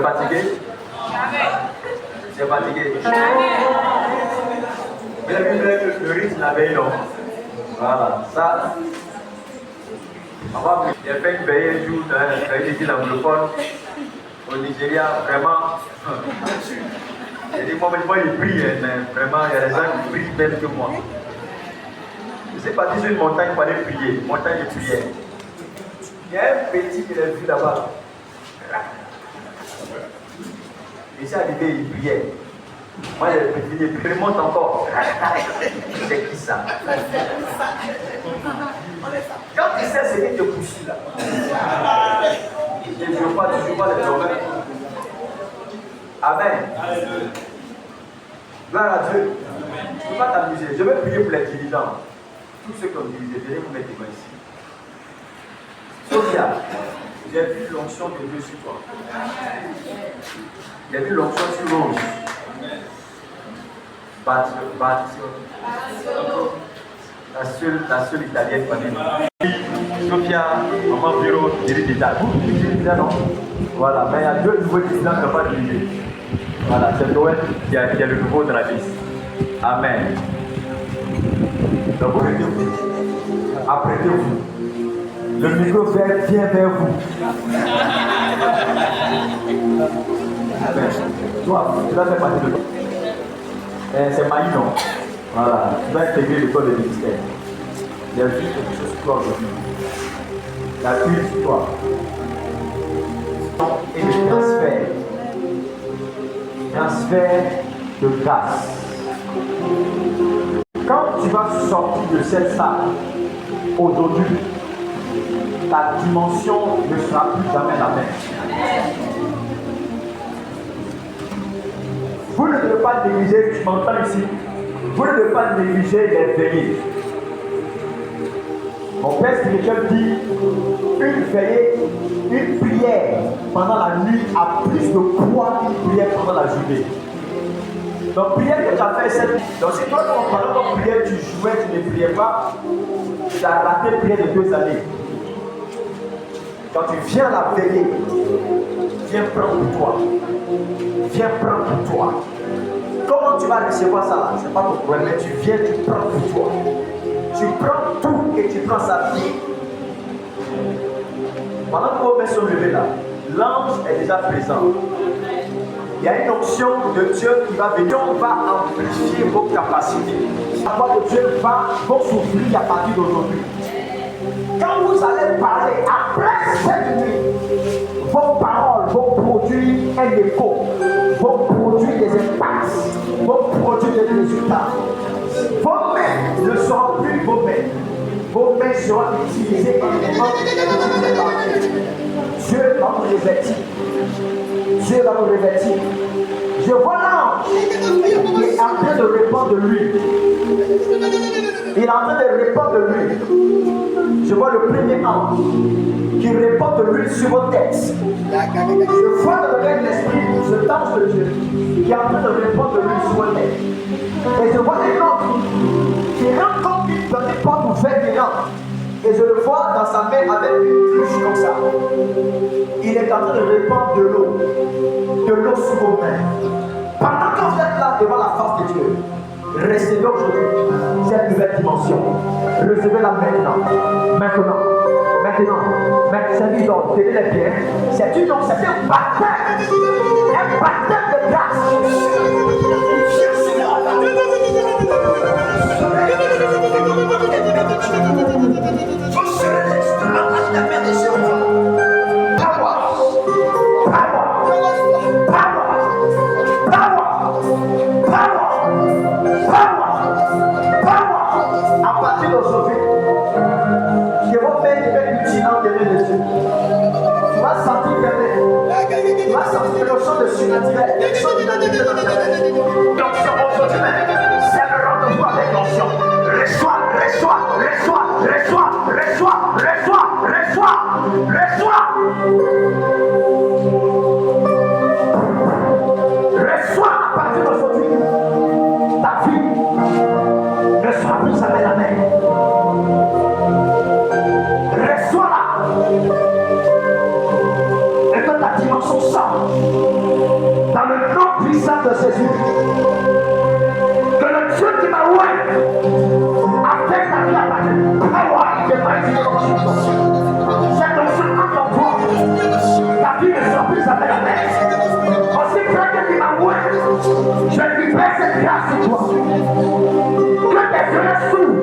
fatigué? Tu es fatigué? Vous avez vu le rythme la veille, non? Voilà, ça. J'ai fait une veillée un jour dans un pays anglophone au Nigeria, vraiment. J'ai dit, moi, il prie, mais vraiment, il y a des gens qui prient même que moi. Je suis parti sur une montagne pour aller prier, montagne de prière. Il y a un petit qui l'a vu là-bas. Il s'est arrivé, il priait. Moi, le petit, il monte encore. C'est qui ça? Quand tu sais ce qui te pousse là, je ne veux pas les problèmes. Amen. Gloire à Dieu. Tu ne peux pas t'amuser. Je vais prier pour les dirigeants. Tous ceux qui ont dirigé, venez vous mettre ici. Sophia, j'ai vu l'onction de Dieu sur toi. J'ai vu l'onction sur Rose. La seule italienne famille. Sophia, maman bureau, dirige d'État. Vous dirigez d'État, non? Voilà, mais il y a deux nouveaux dirigeants qui n'ont pas dirigé. Voilà, c'est Noël qui est le nouveau dans la liste. Amen. Donc, apprêtez-vous. Le micro vient vers vous. Amen. Toi, tu vas faire partie de toi. C'est Maïnon. Voilà, tu vas intégrer l'école de ministère. Il y a juste quelque chose sur toi aujourd'hui. La pluie sur toi. Et le transfert de grâce. Quand tu vas sortir de cette salle aujourd'hui, ta dimension ne sera plus jamais la même. Vous ne devez pas négliger, tu m'entends ici, vous ne devez pas négliger les veillées. Mon père spirituel dit, une veillée, une prière pendant la nuit a plus de poids qu'une prière pendant la journée. Donc, prière que tu as fait cette nuit. Donc, si toi, pendant ton prière, tu jouais, tu ne priais pas, tu as raté une prière de 2 années. Quand tu viens la veiller, viens prendre pour toi. Viens prendre pour toi. Comment tu vas recevoir ça là? Ce n'est pas ton problème, mais tu viens, tu prends pour toi. Tu prends tout et tu prends sa vie. Pendant que vos mains sont levées là, l'ange est déjà présent. Il y a une onction de Dieu qui va venir, on va amplifier vos capacités. La voix de Dieu va s'ouvrir à partir d'aujourd'hui. Quand vous allez parler après cette nuit, vos paroles vont produire un écho, vont produire des impacts, vont produire des résultats. Vos mains ne seront plus vos mains. Vos mains seront utilisées par les gens. Dieu va vous revêtir. Dieu va vous revêtir. Je vois l'ange qui est en train de répandre de l'huile. Il est en train de répandre de l'huile. Je vois le premier ange qui répand de l'huile sur vos têtes. Je vois dans le règne de l'esprit cet ange de Dieu qui est en train de répandre de l'huile sur vos têtes. Et je vois un autre qui rentre comme dans une porte ouverte qui rentre. Et je le vois dans sa main avec une cruche comme ça. Il est en train de répandre de l'eau sur vos mains. Pendant que vous êtes là devant la face de Dieu, recevez aujourd'hui cette nouvelle dimension. Recevez-la maintenant. Maintenant. C'est une ordre. Tenez les pieds. C'est une ordre. C'est un baptême. Un baptême de grâce. Vous serez l'expérience de la paix des Jéhovah. À partir d'aujourd'hui, que vos mains deviennent utilantes des mains de Dieu. Tu vas sentir que tu vas sentir le son de surnaturel, le son d'unanimité dans ta main. Donc, aujourd'hui même, c'est le rendez-vous avec l'onction. Reçois. Reçois à partir d'aujourd'hui. Ta vie ne sera plus jamais la même. Reçois-la. Et que ta dimension change. nom puissant de Jésus. Que le Dieu qui m'a ouvert affecte ta vie à partir de power in the mighty name of Jesus. Cette onction entre en toi. Ta vie ne sera plus jamais la même. Aussi près que tu m'as ouvert, je libère cette grâce sur toi. Que tes oreilles s'ouvrent.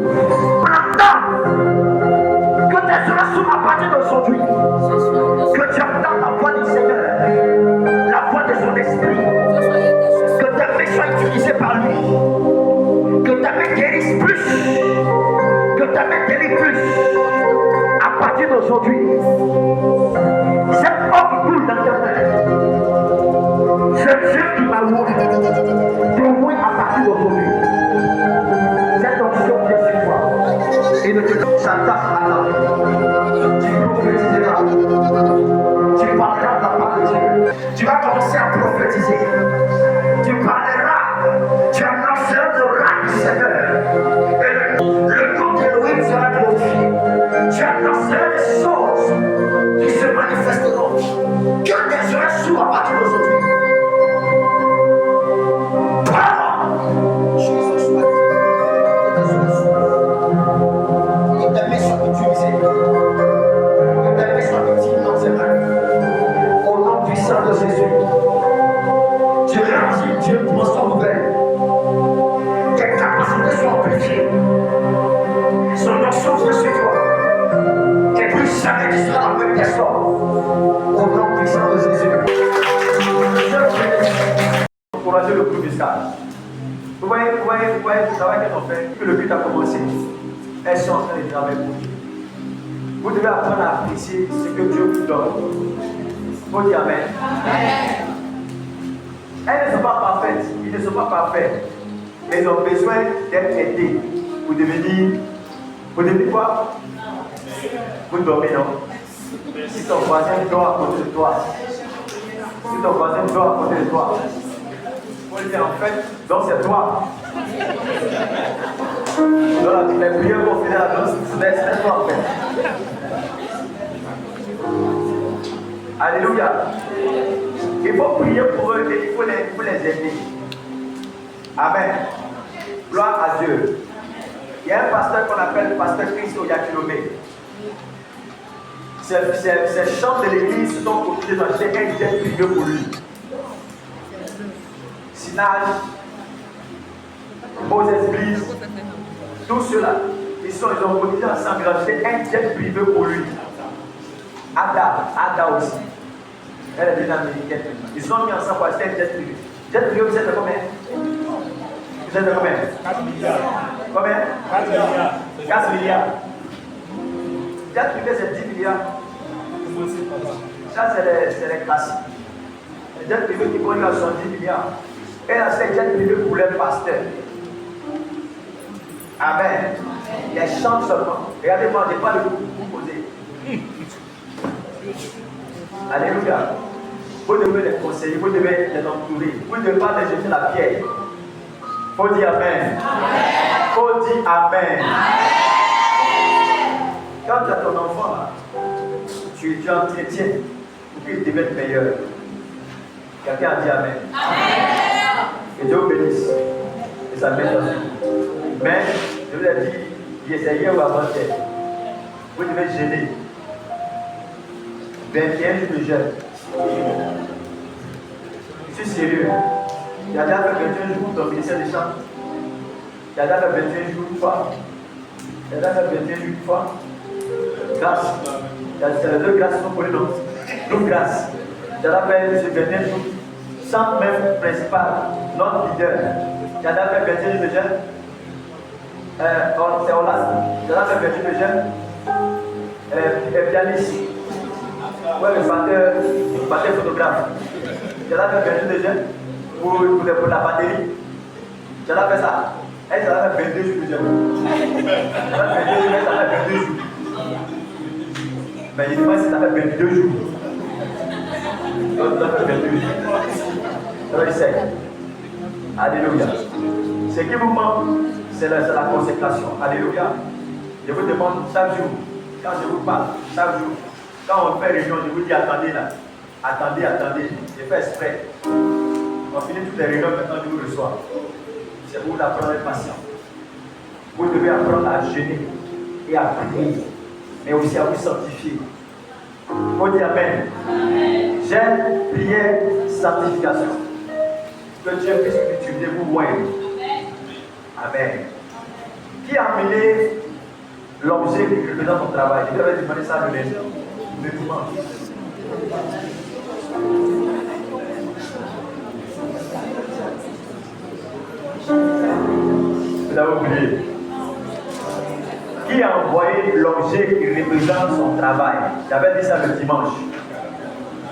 Que tes oreilles s'ouvrent à partir d'aujourd'hui. Que tu entends la voix du Seigneur, la voix de son esprit. Que ta main soit utilisée par lui. Que ta main guérisse plus. Que ta main guérisse plus. À partir d'aujourd'hui, cette homme coule dans ta main. C'est Dieu qui m'a ouvert. Témoin à partir d'aujourd'hui. Cette onction vient sur toi. Et ne te s'attache à la vie. Tu prophétiseras. Tu parleras de la part de Dieu. Tu vas commencer à prophétiser. Tu parleras. Tu annonceras l'oracle du Seigneur. Et le nom d'Élohim sera glorifié. Tu annonceras les choses qui se manifesteront. Que tes oreilles s'ouvrent à partir d'aujourd'hui. De Jésus, tu réagis, Dieu prend son nouvelle. Tes capacités sont amplifiées. Son onction vient sur toi. Tes plus jamais tu seras la même personne. Au nom puissant de Jésus. Encouragez le coup du stade. Vous voyez le travail qu'elles ont fait, que le but a commencé. Elles sont en train de travailler pour Dieu. Vous devez apprendre à apprécier ce que Dieu vous donne. Faut dire Amen. Amen. Elles ne sont pas parfaites, ils ne sont pas parfaits. Mais ils ont besoin d'être aidés pour devenir quoi? Vous dormez, non? Si ton voisin dort à côté de toi, si ton voisin dort à côté de toi, faut lui dire en fait, donc c'est toi. Donc les prières vont finir à la danse, c'est toi en fait. Alléluia. Il faut prier pour eux et il faut les aider. Amen. Gloire à Dieu. Il y a un pasteur qu'on appelle le pasteur Christ Oyakilome. Ces chambres de l'église sont obligés d'acheter un jet privé pour lui. Sinage, Moses Bliss, tout cela, ils ont cotisé ensemble d'acheter un jet privé pour lui. Ada aussi. Elle est déjà américaine. Ils ont mis ensemble pour acheter un jet privé. Jet privé, vous êtes de combien? Vous êtes de combien? 4 milliards. Combien? 4 milliards. 4 milliards. Jet privé, c'est 10 milliards. Ça, c'est les classiques. Les jet privés qui vont à 70 milliards. Elle a acheté un jet privé pour les pasteurs. Amen. Les chants seulement. Regardez-moi, je n'ai pas le coup pour vous poser. Alléluia. Vous devez les conseiller, vous devez les entourer. Vous ne devez pas les jeter la pierre. Faut dire Amen. Faut dire Amen. Quand tu as ton enfant là, tu entretiens pour qu'il devienne meilleur. Quelqu'un a dit Amen. Que Dieu vous bénisse. Et ça met dans vous. Mais je vous ai dit, hier ou avant-hier, vous devez gêner. 21 jours de jeûne. Je suis sérieux. Il y a déjà fait 21 jours dans le ministère des Champs. Il y a déjà fait 21 jours une fois. Il y a déjà fait 21 jours une fois. Grâce. C'est les deux grâces qui sont connues donc. Deux grâces. Il y a déjà fait 21 jours. Sans même principal, notre leader. Il y a déjà fait 21 jours de jeûne. C'est Olas. Il y a déjà fait 21 jours de jeûne. Pianiste. Ouais, le batteur photographe. J'ai là fait 22 jeunes pour la batterie. J'ai là fait ça. Elle a fait 22 jours de jeûne. Elle a fait 22 jours, elle a fait 22 jours. Mais il dit, ça fait 22 jours. Donc, ça fait 22 jours. Ça va essayer. Alléluia. Ce qui vous manque, c'est la consécration. Alléluia. Je vous demande chaque jour, quand je vous parle, chaque jour, quand on fait réunion, je vous dis attendez là. Attendez. Je fais exprès. On finir toutes les réunions maintenant du le soir. C'est pour apprendre à être patient. Vous devez apprendre à jeûner et à prier, mais aussi à vous sanctifier. Vous dites Amen. J'aime, prière, sanctification. Que Dieu puisse utiliser vous moins. Amen. Qui a amené l'objet qui représente ton travail? Je devais demander ça le dimanche. Vous avez oublié. Qui a envoyé l'objet qui représente son travail? J'avais dit ça le dimanche.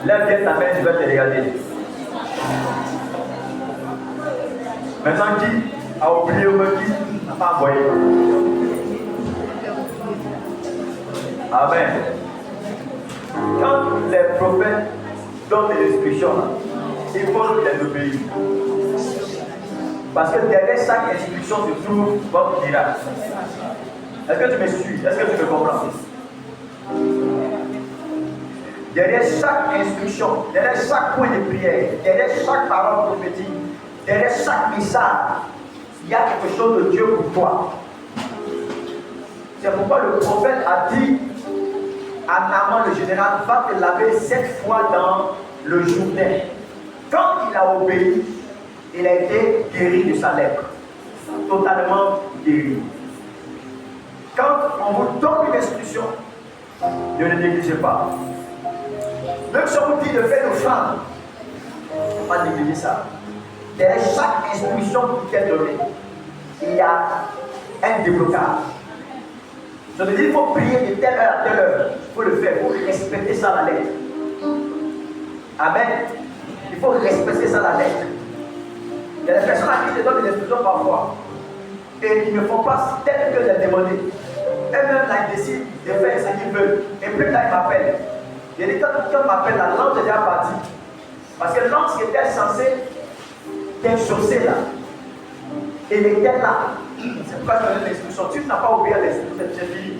Lève bien ta main, je vais te regarder. Maintenant, qui a oublié ou qui n'a pas envoyé? Amen. Quand les prophètes donnent des instructions, il faut les obéir. Parce que derrière chaque instruction se trouve votre miracle. Est-ce que tu me suis? Est-ce que tu me comprends? Derrière chaque instruction, derrière chaque point de prière, derrière chaque parole prophétique, derrière chaque message, il y a quelque chose de Dieu pour toi. C'est pourquoi le prophète a dit à Naaman le général, va te laver 7 fois dans le Jourdain. Quand il a obéi, il a été guéri de sa lèpre. Totalement guéri. Quand on vous donne une instruction, ne le négligez pas. Même si on vous dit de faire nos femmes, il ne faut pas négliger ça. Derrière chaque instruction qui est donnée, il y a un déblocage. Je te dis, il faut prier de telle heure à telle heure. Il faut le faire, il faut respecter ça à la lettre. Amen. Il faut respecter ça à la lettre. Il y a des personnes à qui je donne des instructions parfois et qui ne font pas tel que j'ai demandé. Eux-mêmes, là, ils décident de faire ce qu'ils veulent. Et puis là, ils m'appellent. Il y a des temps où m'appelle, la langue est déjà partie. Parce que l'ange qui était censé t'inchausser là, il était là. C'est pourquoi je donne l'instruction. Tu n'as pas oublié l'instruction, c'est fini.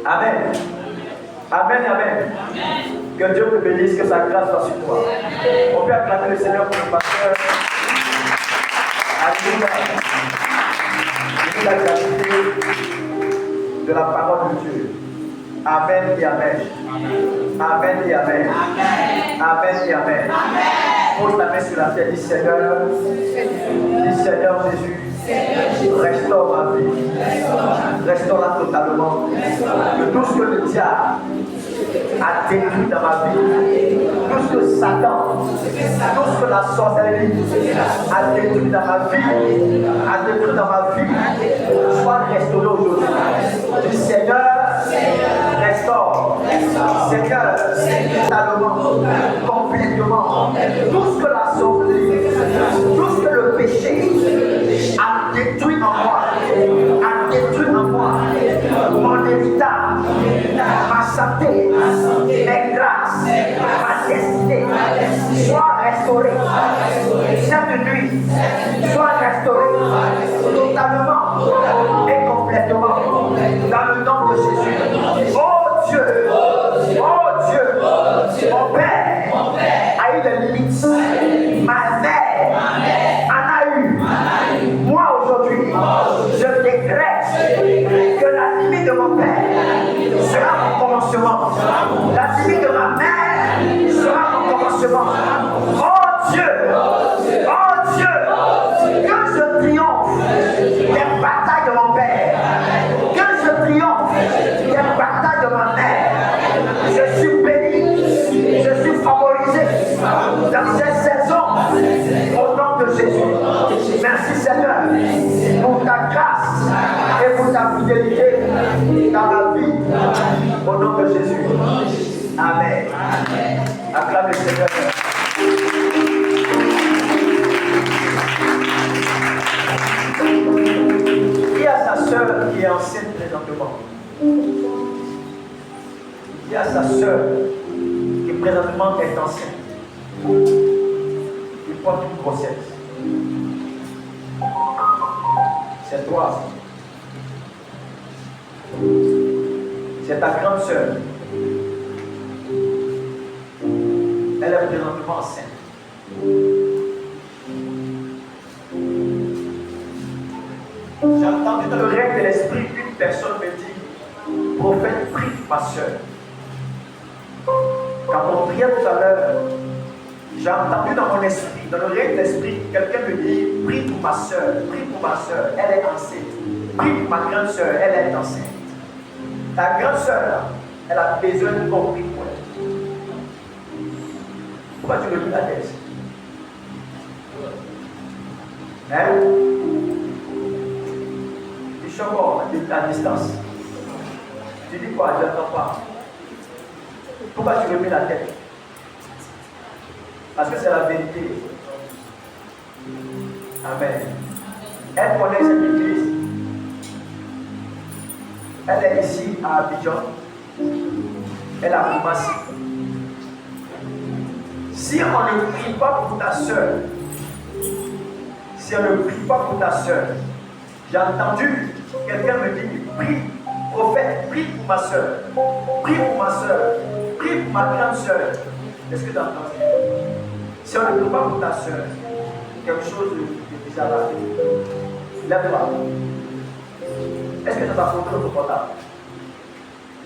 Amen. Amen, amen. Que Dieu te bénisse, que sa grâce soit sur toi. On peut acclamer le Seigneur pour le pasteur. Alléluia. Et la gravité de la parole de Dieu. Amen et amen. Amen et amen. Amen et amen. Pose ta main sur la tête, dis Seigneur. Dis Seigneur Jésus. Restaure ma vie. Restaure-la totalement. De tout ce que le diable a détruit dans ma vie. Tout ce que Satan, tout ce que la sorcellerie a détruit dans ma vie, soit restauré aujourd'hui. Dis Seigneur, restaure. Seigneur, totalement, complètement. Tout ce que la sorcellerie, tout ce que le péché a détruit en moi, mon héritage, ma santé, mes grâces, ma destinée, soit restaurée. Cette nuit, soit restaurée totalement et complètement dans le nom de Jésus. Oh Dieu, mon Père a eu des limites, ma mère en a eu. Moi aujourd'hui, je décrète que la limite de mon Père sera mon commencement. La limite de ma mère sera mon commencement. Oh Dieu, que je triomphe des batailles de mon Père, que je triomphe des batailles de ma mère. Je suis béni, je suis favorisé dans cette saison au nom de Jésus. Merci Seigneur pour ta grâce et pour ta fidélité dans la vie au nom de Jésus. Amen. Acclame le Seigneur. Qui a sa sœur qui est enceinte présentement? Qui a sa sœur qui présentement est enceinte? Il porte une grossesse. C'est toi. C'est ta grande sœur. Elle est présentement enceinte. l'heure, j'ai entendu dans mon esprit, dans l'oreille de l'esprit, quelqu'un me dit, prie pour ma soeur, elle est enceinte. Prie pour ma grande soeur, elle est enceinte. Ta grande soeur, elle a besoin de ton prix pour elle. Pourquoi tu remues la tête? Hein? Tu chantes à distance. Tu dis quoi? Je n'entends pas. Pourquoi tu remues la tête? Parce que c'est la vérité. Amen. Elle connaît cette église. Elle est ici à Abidjan. Elle a commencé. Si on ne prie pas pour ta soeur, j'ai entendu quelqu'un me dire, prie, prophète, prie pour ma soeur, prie pour ma grande soeur. Est-ce que tu as entendu? Si on ne prie pas pour ta soeur, quelque chose de bizarre arrive. Lève-toi. Est-ce que tu as ta photo dans ton portable?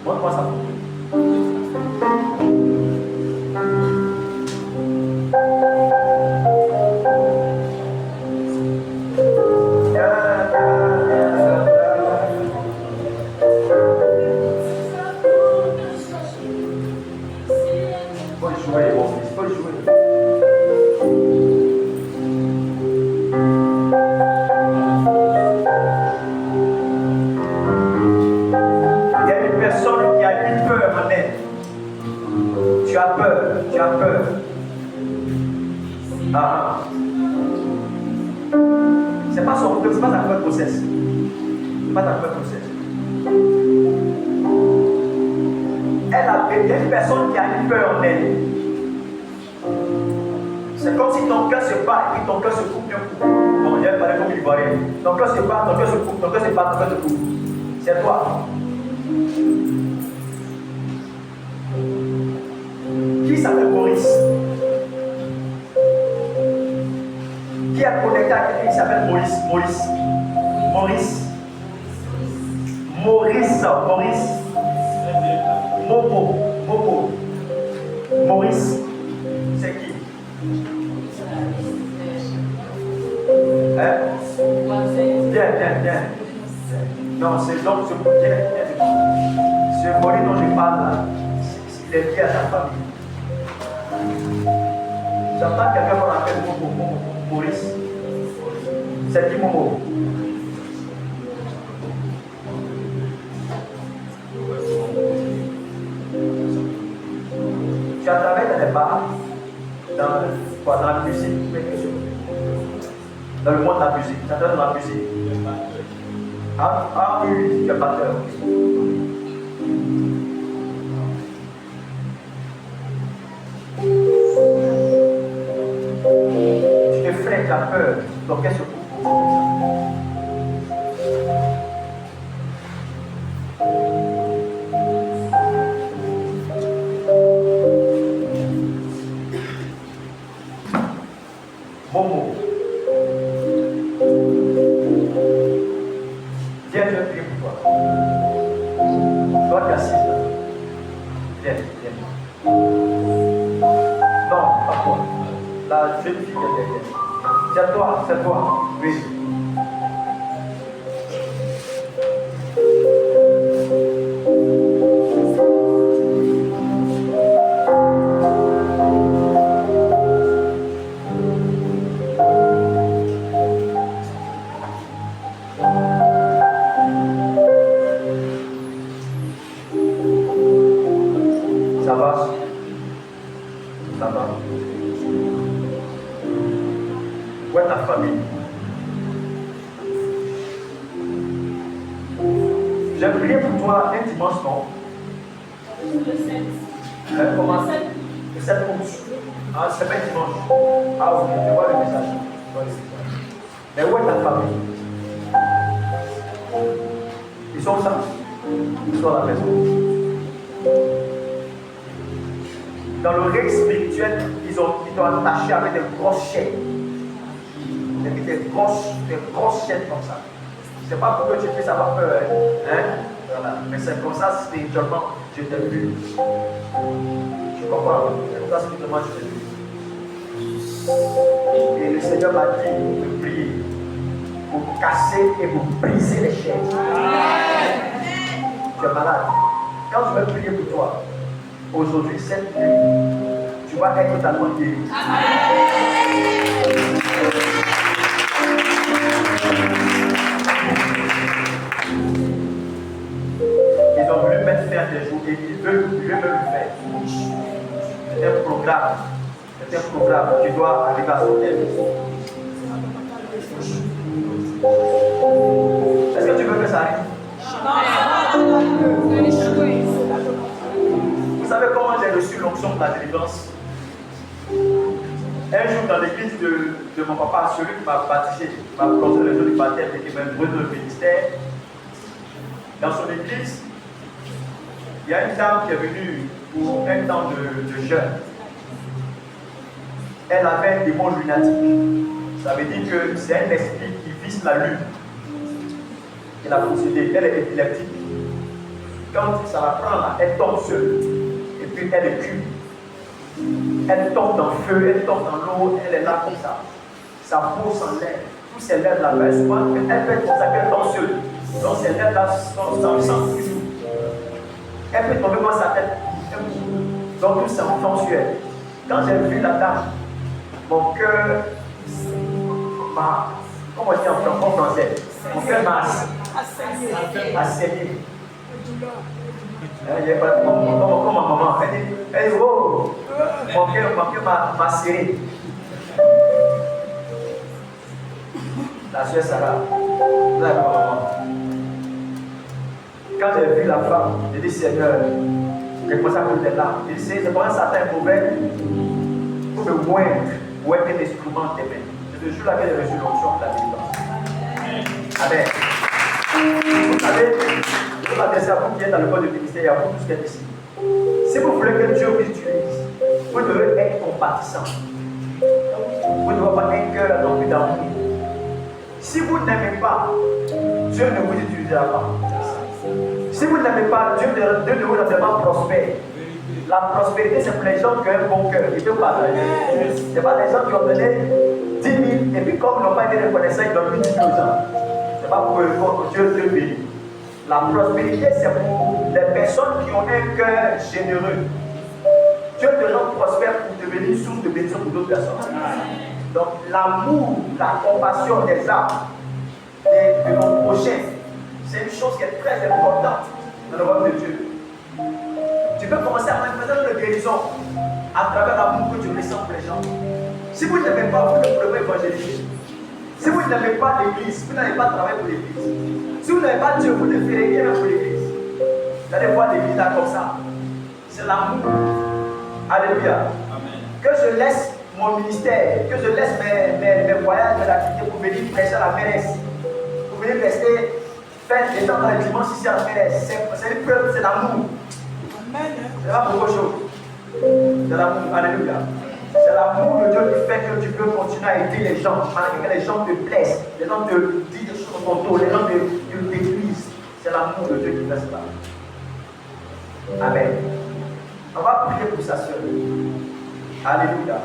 Montre-moi ça. Faut jouer, mon fils, faut jouer. Tu as peur. Ah. C'est pas ta peur grossesse. C'est pas ta peur grossesse. Il y a une personne qui a une peur en elle. C'est comme si ton cœur se bat et ton cœur se coupe d'un coup. Bon, il y a pas comme il voyait. Ton cœur se bat, ton cœur se coupe, ton cœur se bat, ton cœur se coupe. C'est toi. Qui s'appelle Maurice? Qui a connecté à quelqu'un qui s'appelle Maurice? Momo. Maurice. C'est qui? Hein? Viens. Non, c'est donc ce Maurice dont je parle là. Il est lié à ta famille. J'entends quelqu'un qu'on appelle Momo. Maurice. C'est qui Momo? Tu as travaillé dans les bars, dans la musique, dans le monde de la musique. Tu as travaillé dans la musique. Ah oui, tu es batteur. Tu te freines, tu as peur. Donc qu'est-ce que Momo. Viens, je vais prier pour toi. Toi, tu es assise là. Viens. Non, pas toi. La jeune fille qui est derrière. C'est toi. Oui. Ça va. Où est ta famille? J'ai prié pour toi un dimanche, non? Le 7. Comment? Le 7 août. Ah, c'est pas un dimanche. Ah, ok, je vois le message. Mais où est ta famille? Ils sont là? Ils sont à la maison. Dans le règne spirituel, ils t'ont attaché avec des grosses chaînes. Des grosses chaînes comme ça. C'est pas pour que tu puisses avoir peur. Hein? Voilà. Mais c'est comme ça spirituellement, je t'ai vu. comprends? C'est pour ça que moi je te dis. Et le Seigneur m'a dit de prier pour casser et pour briser les chaînes. Tu es malade. Quand je vais prier pour toi, aujourd'hui, cette nuit, tu vas être totalement guéri. Ils ont voulu mettre fin à des jours et ils veulent me le faire. C'est un programme. C'est un programme qui doit arriver à son terme. Est-ce que tu veux que ça arrive? Vous savez comment j'ai reçu l'onction de la délivrance? Un jour dans l'église de mon papa, celui qui m'a baptisé, qui m'a plongé le jour du baptême et qui m'a brûlé le ministère, dans son église, il y a une dame qui est venue pour un temps de jeûne. Elle avait un démon lunatique. Ça veut dire que c'est un esprit qui vise la lune. Elle a possédé, elle est épileptique. Quand ça la prend là, elle tombe seule. Et puis elle est cuite. Elle tombe dans le feu, elle tombe dans l'eau, elle est là comme ça. Sa peau s'enlève, tous ses lèvres là-bas. Souvent, elle peut comme ça qu'elle tombe seule. Donc ses lèvres là sont elle peut tomber dans sa tête. Donc tout ça tombe sur elle. Quand j'ai vu la dame, mon cœur m'a, comment on dit en français, mon cœur m'a saigné. Comme ma maman, elle dit, oh, mon cœur m'a serré. La soeur Sarah, là, ma maman. Quand j'ai vu la femme, j'ai dit, Seigneur, j'ai commencé à couler des larmes. J'ai dit, c'est comment Satan est mauvais pour me moindre, pour être un instrument de tes mains. C'est le jour là que j'ai reçu l'onction de la délivrance. Amen. Vous savez, je vais m'adresser à vous qui êtes dans le corps du ministère et à vous tous qui êtes ici. Si vous voulez que Dieu vous utilise, vous devez être compatissant. Vous ne devez pas un cœur non plus d'amour. Si vous n'aimez pas, Dieu ne vous utilisera pas. Si vous n'aimez pas, Dieu ne vous rendra pas prospère. La prospérité, c'est pour les gens qui ont un bon cœur. Ils ne peuvent pas donner. Ce n'est pas les gens qui ont donné 10 000 et puis comme ils n'ont pas été reconnaissants, ils donnent 10 000 aux gens. Ce n'est pas pour eux que Dieu te bénit. La prospérité, c'est pour les personnes qui ont un cœur généreux. Dieu te rend prospère pour devenir source de bénédiction pour d'autres personnes. Donc, l'amour, la compassion des âmes, de nos prochains, c'est une chose qui est très importante dans le royaume de Dieu. Tu peux commencer à manifester une guérison à travers l'amour que tu ressens pour les gens. Si vous n'aimez pas, vous ne pouvez pas évangéliser. Si vous n'aimez pas l'église, vous n'allez pas travailler pour l'église. Si vous n'avez pas Dieu, vous ne ferez rien pour l'église. Vous allez voir l'église là comme ça. C'est l'amour. Alléluia. Amen. Que je laisse mon ministère, que je laisse mes voyages, mes activités pour venir prêcher à la mairesse. Pour venir rester, faire des temps dans les dimanches ici à la mairesse. C'est une preuve, c'est l'amour. C'est pas beaucoup de choses. C'est l'amour. Alléluia. C'est l'amour de Dieu qui fait que tu peux continuer à aider les gens, malgré que les gens te blessent, les gens te disent des choses au dos, les gens te détruisent. C'est l'amour de Dieu qui fait cela. Amen. On va prier pour sa soeur. Alléluia.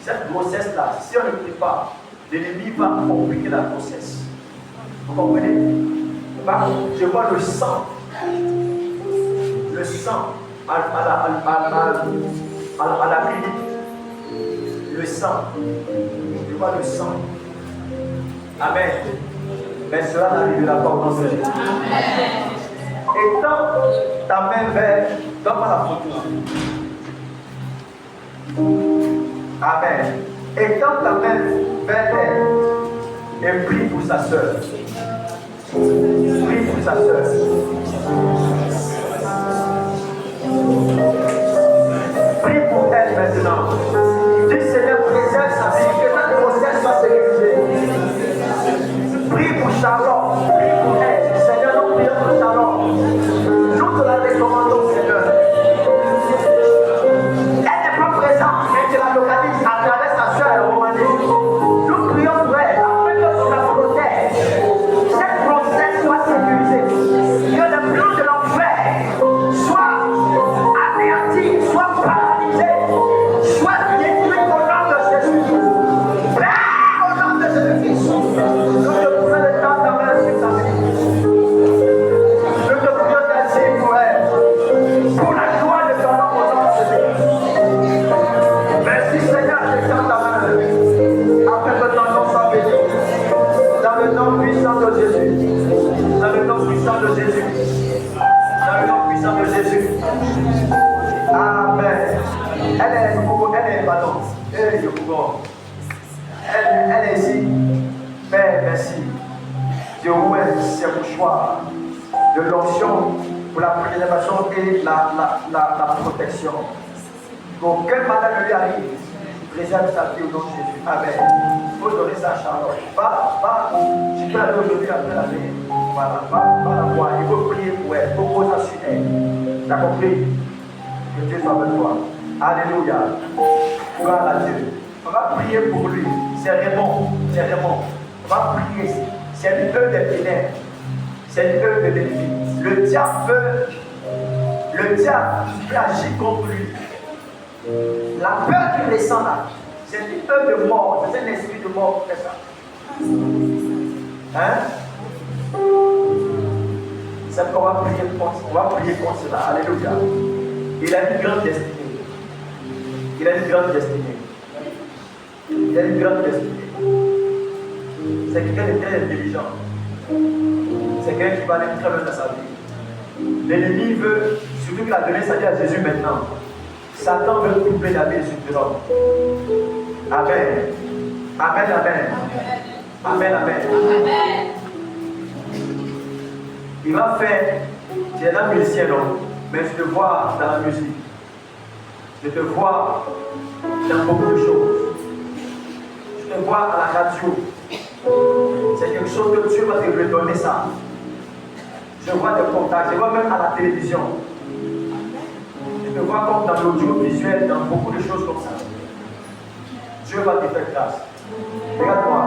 Cette grossesse-là, si on ne prie pas, l'ennemi va compliquer la grossesse. Vous comprenez? Je vois le sang. Le sang à la clinique. Le sang. Je vois le sang. Amen. Mais cela n'arrivera pas au nom de Jésus. Étends ta main vers, donne-moi la photo. Amen. Étends ta main vers elle et prie pour sa soeur. Prie pour sa soeur. Prie pour elle maintenant. Dis Seigneur, préserve sa vie, que ta grossesse soit sécurisée. Prie pour Charlotte, prie pour elle. Seigneur, nous prions pour Charlotte. Nous te la recommandons, Seigneur. Elle n'est pas présente, mais tu la localises à travers sa soeur Romanie. Nous prions pour elle, afin que tu la protèges. Cette grossesse soit sécurisée. Que le plan de l'enfer soit anéanti, soit paralysé. souvent. Elle est ici. Père, merci. Dieu, ouais, c'est mon choix de l'onction pour la préservation et la protection. Qu'aucun malade ne lui arrive. Préserve sa vie au nom de Jésus. Amen. Il faut donner ça à Charlotte. Je peux aller aujourd'hui après la vie. Voilà, va la voir. Il faut prier pour elle. Il faut poser sur elle. T'as compris? Que Dieu soit avec toi. Alléluia. Gloire à Dieu. On va prier pour lui. C'est Raymond. On va prier. C'est l'œuvre des ténèbres. C'est l'œuvre de l'ennemi. Le diable peut agir contre lui. La peur qu'il ressent là, c'est une œuvre de mort. C'est un esprit de mort qui fait ça. Hein? C'est qu'on va prier contre cela. Alléluia. Il a une grande destinée. C'est quelqu'un de très intelligent. C'est quelqu'un qui va aller très loin dans sa vie. L'ennemi veut, surtout qu'il a donné sa vie à Jésus maintenant. Satan veut couper la vie sur l'homme. Amen. Il va faire, tu es un musicien, non? Mais je te vois dans la musique. Je te vois dans beaucoup de choses. Je te vois à la radio. C'est quelque chose que Dieu va te redonner ça. Je vois des contacts, je vois même à la télévision. Je te vois comme dans l'audiovisuel, dans beaucoup de choses comme ça. Dieu va te faire grâce. Regarde-moi.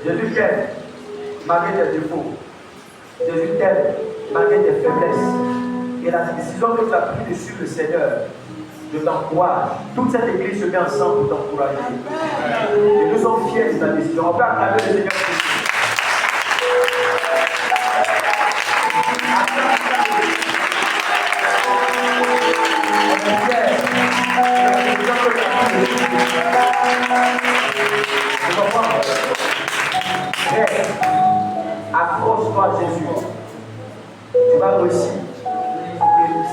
Jésus t'aime malgré tes défauts. Jésus t'aime malgré tes faiblesses. Et la décision que tu as prise sur le Seigneur, je t'encourage. Toute cette église se met ensemble pour t'encourager. Et nous sommes fiers de la décision. On peut acclamer le Seigneur. Accroche-toi à Jésus. Tu vas réussir.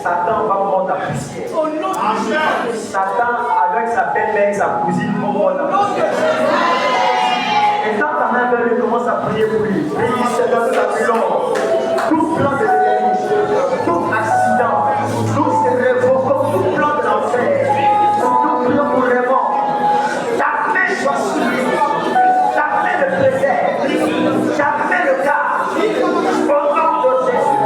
Satan va prendre ta poussière. Satan, avec sa belle-mère, sa cousine, va prendre ta poussière. Et quand ta main vers lui, commence à prier pour lui. Prie, Seigneur, de la violence. Tout plan de l'ennemi, tout accident, tout se révoque, tout plan de l'enfer, tout plan pour les morts. Ta main soit sur lui. Ta main le préserve. Jamais le cas. Au nom de Jésus.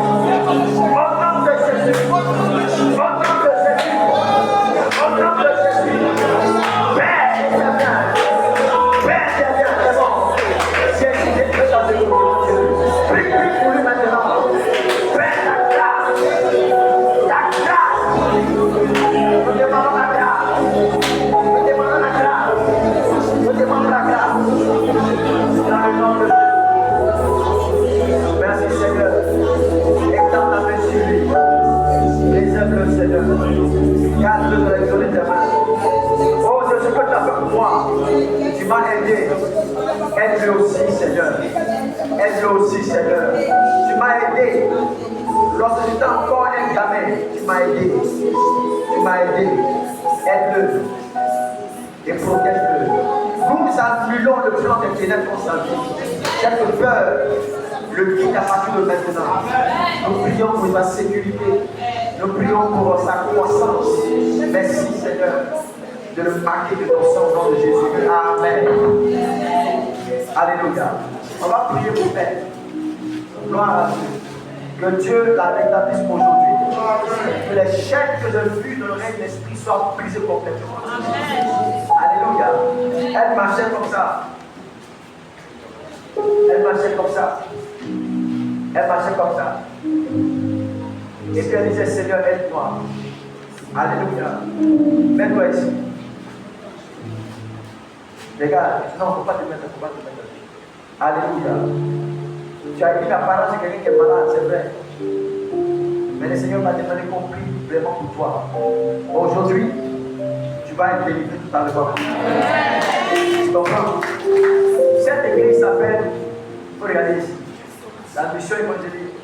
Au nom de Jésus. Au nom de Jésus. Au nom de Jésus. Père, c'est bien. Père, c'est bien. C'est bon. Jésus, c'est très dans le monde. Prie pour lui maintenant. Père, ta grâce. Ta grâce. Nous demandons la grâce. Nous demandons la grâce. Nous demandons la grâce. Dans le nom de Jésus. Merci Seigneur. Étends ta main sur lui. Préserve le Seigneur. Garde-le dans les zones éternelles. Oh, c'est ce que tu as fait pour moi. Tu m'as aidé. Aide-le aussi, Seigneur. Aide-le aussi, Seigneur. Tu m'as aidé. Lorsque j'étais encore un gamin, tu m'as aidé. Tu m'as aidé. Aide-le. Et protège-le. Nous annulons le plan des ténèbres pour sa vie. Cette peur le quitte à partir de maintenant. Nous prions pour sa sécurité. Nous prions pour sa croissance. Merci Seigneur de le marquer de ton sang au nom de Jésus. Amen. Alléluia. On va prier pour elle. Gloire à Dieu. Que Dieu la rétablisse aujourd'hui. Que les chaînes que je vis dans le règne de l'esprit soient brisées complètement. Alléluia. Elle marchait comme ça. Elle marchait comme ça. Elle marchait comme ça. Et puis elle disait, Seigneur, aide-moi. Alléluia. Mets-toi ici. Regarde, non, il ne faut pas te mettre, il ne faut pas te mettre. Alléluia. Tu as dit l'apparence de quelqu'un qui est malade, c'est vrai. Mais le Seigneur m'a demandé qu'on prie vraiment pour toi. Aujourd'hui, tu vas être délivré tout à l'heure. Tu comprends? Cette église s'appelle, il faut regarder ici, la mission évangélique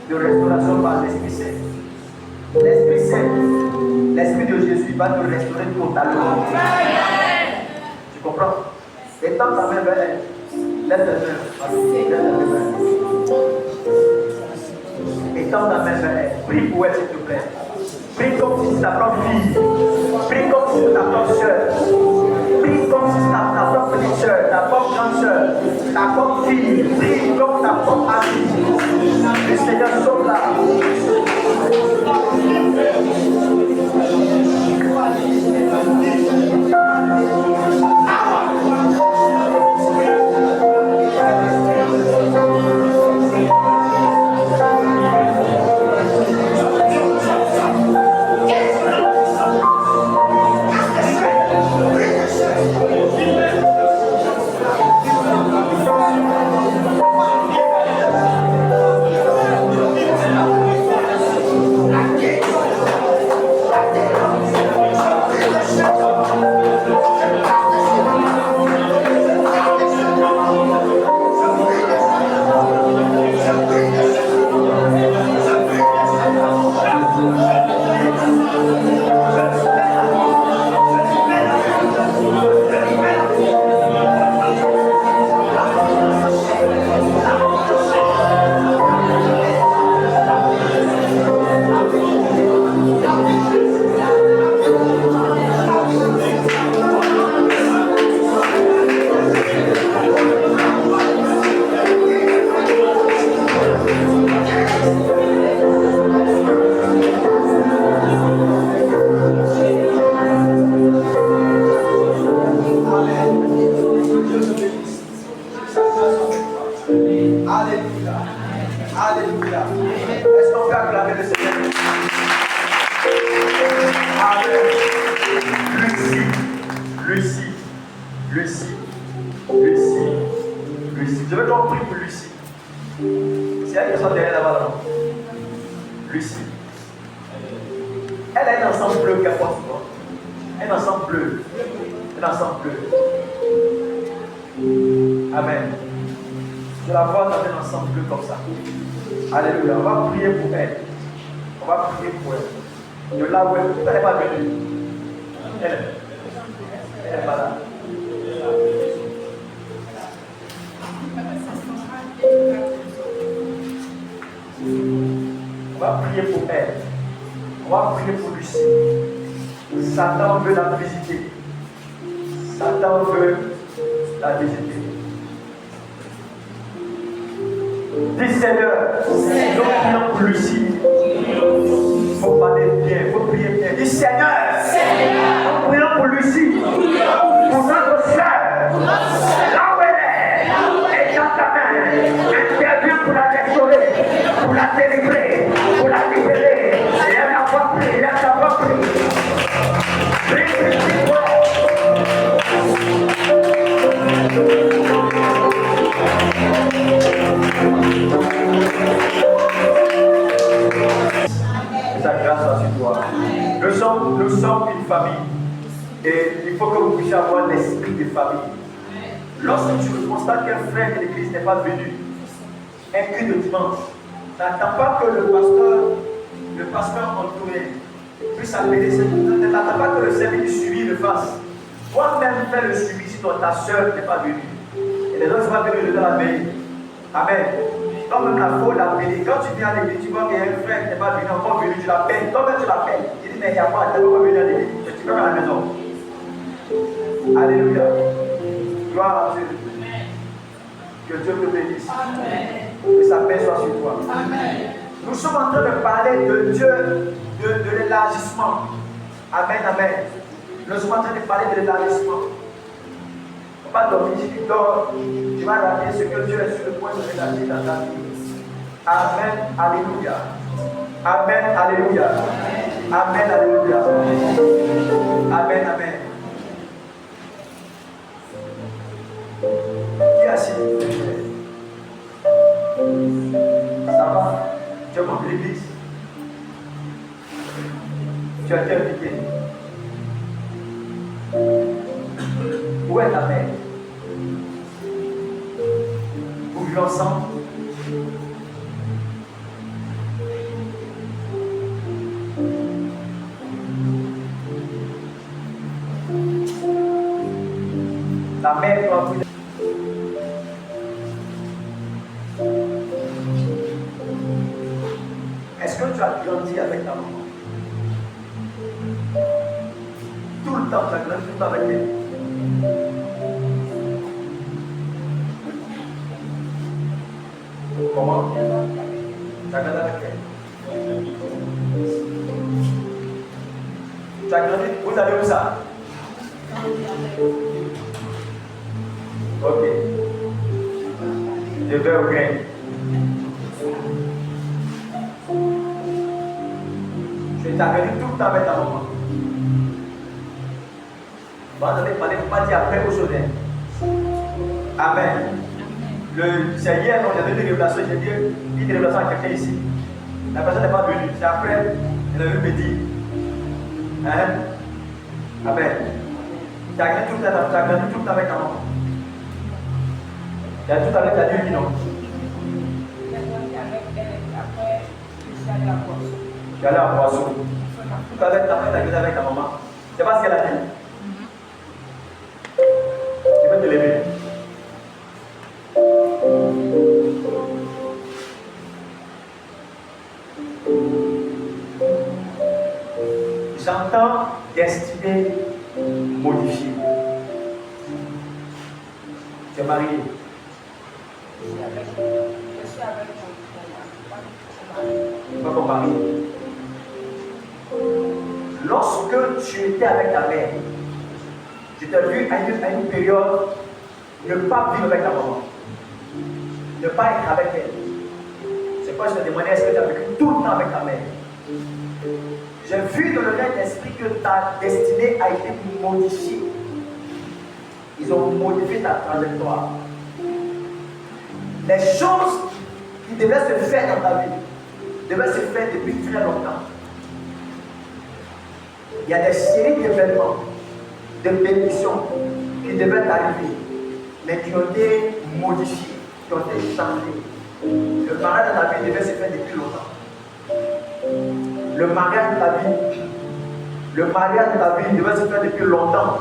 de restauration par l'Esprit Saint. L'Esprit Saint, l'Esprit de Jésus va te restaurer totalement. Tu comprends? Étends ta main vers elle. Lève ta main. Étends ta main vers elle. Prie pour elle, s'il te plaît. Prie comme si c'est ta propre fille. Prie comme si c'est ta propre soeur. Prie comme si c'est ta propre petite soeur, ta propre grande soeur, ta propre fille. Prie comme ta propre amie. Le Seigneur sauve-la. Nous sommes une famille et il faut que vous puissiez avoir l'esprit de famille. Lorsque tu constates qu'un frère de l'église n'est pas venu, un culte de dimanche, n'attends pas que le pasteur entouré puisse appeler ce culte. N'attends pas que le service du suivi le fasse. Toi-même fais le suivi si ta soeur n'est pas venue. Et les autres vont venir dans la veille. Amen. Toi-même, il faut l'appeler. Quand tu viens à l'église, tu vois qu'il y a un frère qui n'est pas venu, encore venu, tu l'appelles. Toi-même, tu l'appelles. Tu dis, mais il n'y a pas, tu ne peux pas venir à l'église. Tu vas à la maison. Alléluia. Gloire à Dieu. Que Dieu te bénisse. Amen. Que sa paix soit sur toi. Amen. Nous sommes en train de parler de Dieu, de l'élargissement. Amen, amen. Nous sommes en train de parler de l'élargissement. Pas dormir, si tu dors, tu vas rater ce que Dieu est sur le point de réaliser dans ta vie. Amen, alléluia. Amen, alléluia. Amen, alléluia. Amen, amen. Qui est assis? Ça va? Tu es membre de l'église? Tu as été impliqué? Où est ta mère? Vous vivez ensemble? Ta mère doit vous. Est-ce que tu as grandi avec ta maman? Tout le temps, tu as grandi tout le temps avec elle. Comment? Tu as grandi avec elle. Tu as grandi, vous allez où ça? Ok. Je vais au grain. Tu as grandi tout le temps avec ta maman. Bon, attendez, pas dire après aujourd'hui. Amen. C'est hier, on a donné une révélation. J'ai dit une révélation à quelqu'un ici. La personne n'est pas venue. C'est après, elle est venue me dire. Hein? Amen. Tu as grandi tout le temps avec ta maman. Il y a tout à l'heure, tu as dit oui, non? Tu es allé à Boisson. Tout à l'heure, tu as grandi avec ta maman. C'est pas ce qu'elle a dit. Tu peux te lever. J'entends destinée modifiée. Tu es marié. Je suis avec Pas ton mari. Lorsque tu étais avec ta mère, je t'ai vu à une période ne pas vivre avec ta maman, ne pas être avec elle. C'est pourquoi je te demandais est-ce que tu as vécu tout le temps avec ta mère. J'ai vu dans le règne d'esprit que ta destinée a été modifiée. Ils ont modifié ta trajectoire. Les choses qui devaient se faire dans ta vie devaient se faire depuis très longtemps. Il y a des séries d'événements, de bénédictions qui devaient arriver, mais qui ont été modifiées, qui ont été changées. Le mariage de ta vie devait se faire depuis longtemps. Le mariage de ta vie devait se faire depuis longtemps.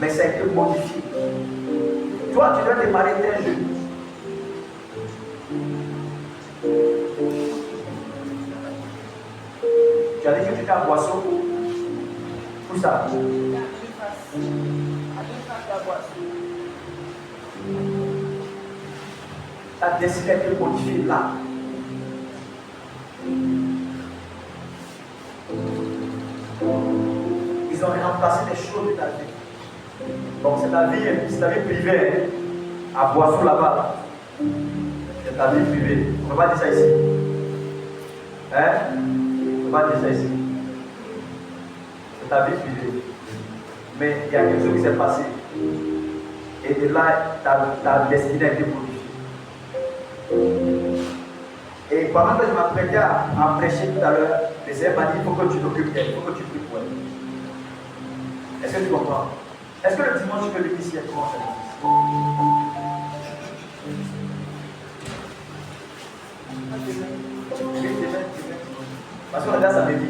Mais ça a été modifié. Toi, tu dois te marier très jeune. Tu as dit que tu étais à Boisson. Où ça? Ta destinée a été modifiée là. Ils ont remplacé les choses de ta vie. Donc c'est ta vie privée à Boisson là-bas. C'est ta vie privée. On ne va pas dire ça ici. Hein? On ne va pas dire ça ici. C'est ta vie privée. Mais il y a quelque chose qui s'est passé. Et de là, ta destinée a été modifiée. Et pendant que je m'apprêtais à prêcher tout à l'heure, le Seigneur m'a dit il faut que tu t'occupes d'elle, il faut que tu pries pour elle. Est-ce que tu comprends? Est-ce que le dimanche tu peux venir ici et commencer à parce qu'on a déjà sa bébé.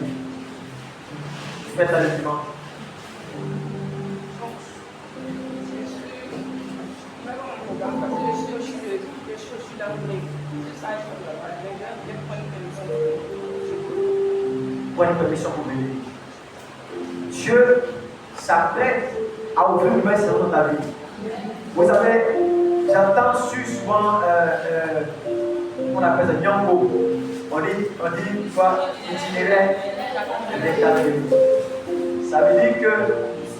Tu fais ça le dimanche. Pour une permission pour venir. Dieu s'apprête à ouvrir une nouvelle saison dans ta vie. Vous savez, j'entends souvent, on appelle ça Nyambo. On dit une fois itinéraire de ça veut dire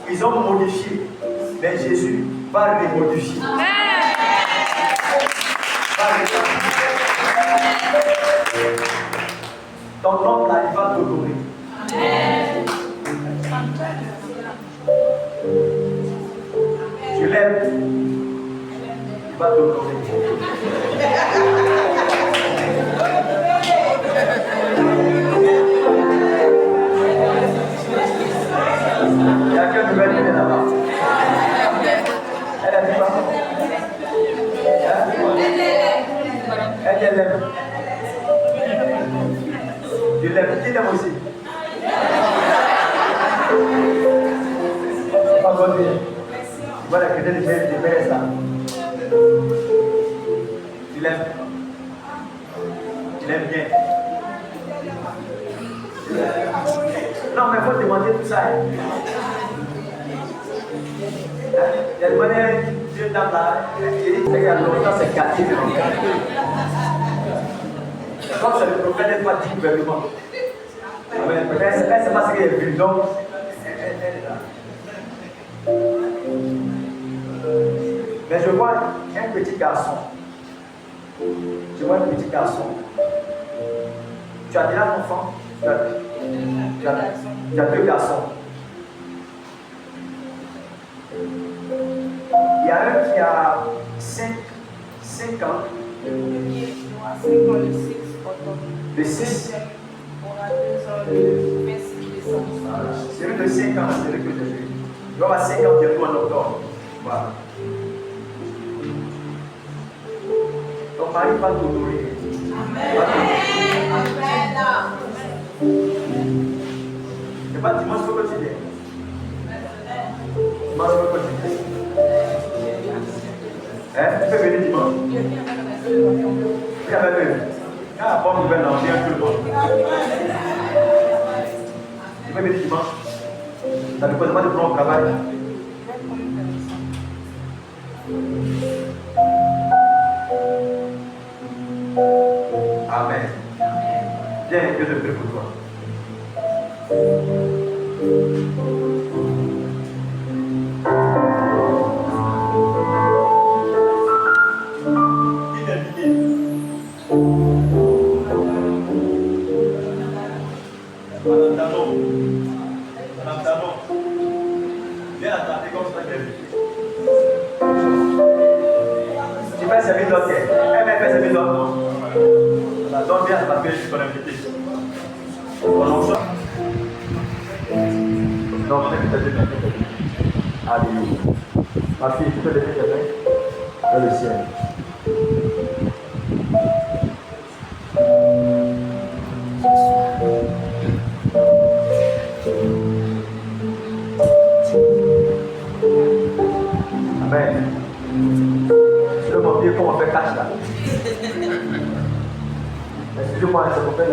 qu'ils ont modifié, mais Jésus va les modifier. Ton nom là, il va t'honorer. Tu l'aimes, il va t'honorer. Il y a qu'une nouvelle qui est là-bas. Elle a dit pas. Elle l'aime. Tu l'aimes, qui l'aime aussi. Pas conduire. Voilà, que Dieu te fait ça. Tu l'aimes. Tu l'aimes bien. Non, mais il faut demander tout ça. Il y a demandé une jeune dame là. Il dit qu'il y a longtemps, c'est gâté. Comme c'est le prophète, elle n'est pas dit gouvernement. Peut-être c'est parce qu'elle est venue, donc elle est là. Mais je vois un petit garçon. Je vois un petit garçon. Tu as déjà un enfant? Tu as deux garçons. Il y a un qui a 5 ans. Le 6. C'est lui de 5 ans, c'est lui que j'ai vu. Il va avoir 5 ans bientôt en octobre. Voilà. Ton mari va t'honorer. C'est pas dimanche, il faut que tu viennes. Dimanche, il faut que tu viennes. Tu peux venir dimanche. Viens avec eux. Quand la bonne nouvelle, on vient tout le monde. Tu peux venir dimanche. Ça ne pose pas de plan au travail. Amen. Viens, que je prie pour toi. Madame Danon, viens attendre comme ça qu'elle vit. Tu fais servir d'autres. Elle m'a fait servir d'autres, non? Donc viens parce que je suis ton invité. Non, je vais te dire. Alléluia. Ma fille, tu peux lever tes mains dans le ciel. Amen. Je veux m'oublier comment on fait cash là. Excusez-moi, c'est pour faire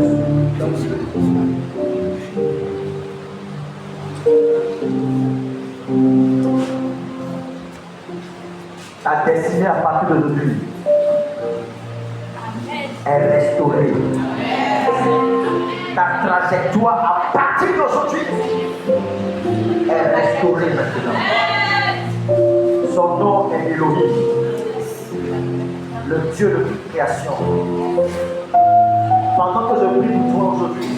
ta destinée à partir d'aujourd'hui est restaurée. Ta trajectoire à partir d'aujourd'hui est restaurée maintenant. Son nom est Elohim, le Dieu de toute création. Pendant que je prie pour toi aujourd'hui,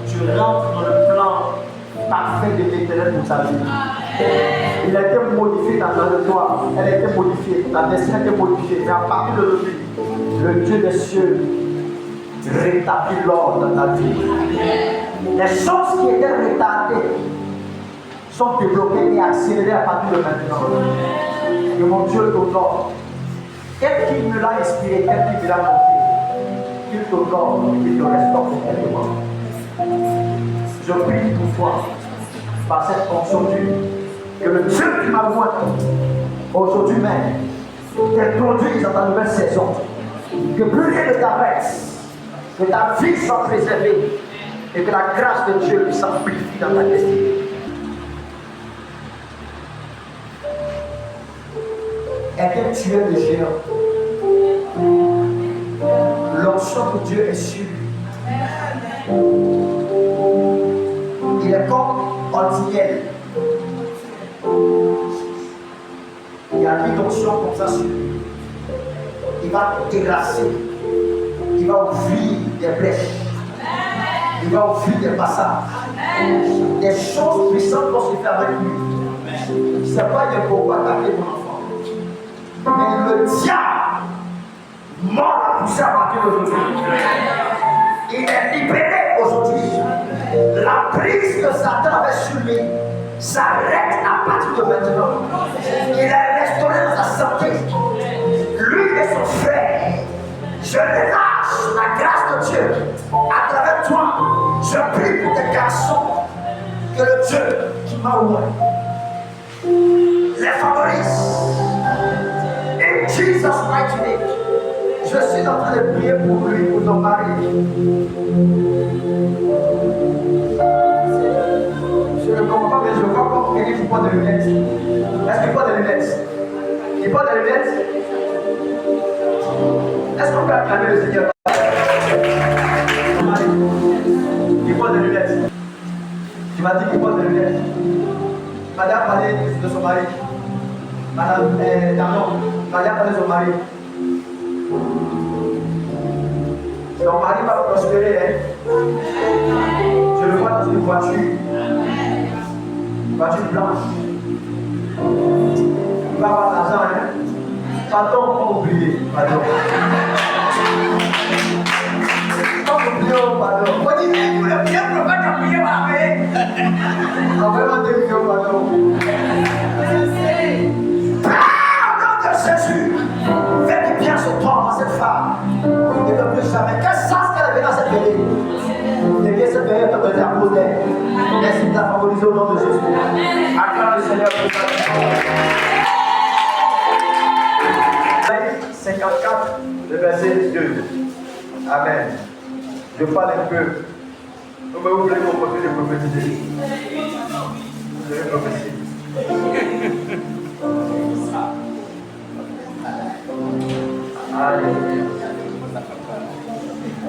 tu rentres dans le plan parfait de l'Éternel pour ta vie. Il a été modifié dans ta trajectoire, elle a été modifiée, ta destinée a été modifiée. Mais à partir d'aujourd'hui, le Dieu des cieux rétablit l'ordre dans ta vie. Les choses qui étaient retardées sont débloquées et accélérées à partir de maintenant. Et mon Dieu t'honore. Quel qu'il me l'a inspiré, quel qu'il me l'a montré, qu'il t'honore, qu'il te restaure complètement. Je prie pour toi, par cette fonction Dieu, que le Dieu qui m'a oint aujourd'hui même t'introduise dans ta nouvelle saison. Que plus rien ne t'arrête, que ta vie soit préservée et que la grâce de Dieu s'amplifie dans ta destinée. Est-elle tueur de géants? L'onction de Dieu est sur lui. Il est comme ordinaire. Il y a une onction comme ça sur lui. Il va terrasser. Il va ouvrir des brèches. Il va ouvrir des passages. Des choses puissantes lorsqu'il fait avec lui. Ce n'est pas un combat attaquer mon enfant. Mais le diable m'a poussé à partir d'aujourd'hui. Il est libéré aujourd'hui. La prise que Satan avait sur lui s'arrête à partir de maintenant. Il est restauré dans sa santé. Lui et son frère. Je relâche la grâce de Dieu à travers toi. Je prie pour tes garçons que le Dieu qui m'a ouvert les favorise. In Jesus' mighty name. Je suis en train de prier pour lui, pour ton mari. Je ne comprends pas, mais je vois comme quelqu'un qui porte des lunettes. Est-ce qu'il porte des lunettes? Il porte des lunettes? Est-ce qu'on peut acclamer le Seigneur? Ton mari, il porte des lunettes. Tu m'as dit qu'il porte des lunettes. Madame a parlé de son mari. Madame, Madame a parlé de son mari. Ton mari va prospérer. Hein? Je le vois dans une voiture. Voiture blanche. Il va avoir l'argent. Hein? Pardon, pas oublier. Pardon. Pas oublier, pardon. On dit, mais vous le bien, vous ne pouvez pas oublier, envoyez-moi 2 millions, pardon. Jésus, fais du bien sur toi, à cette femme. Ne peut plus jamais. Qu'elle sache qu'elle est venue dans cette veillée. Et bien cette veillée te donner à poser. Merci de la favoriser au nom de Jésus. Acclame le Seigneur pour ça. 54, le verset 2. Amen. Je parle un peu. Vous voulez qu'on continue de prophétiser. Vous devez prophétiser. Alléluia.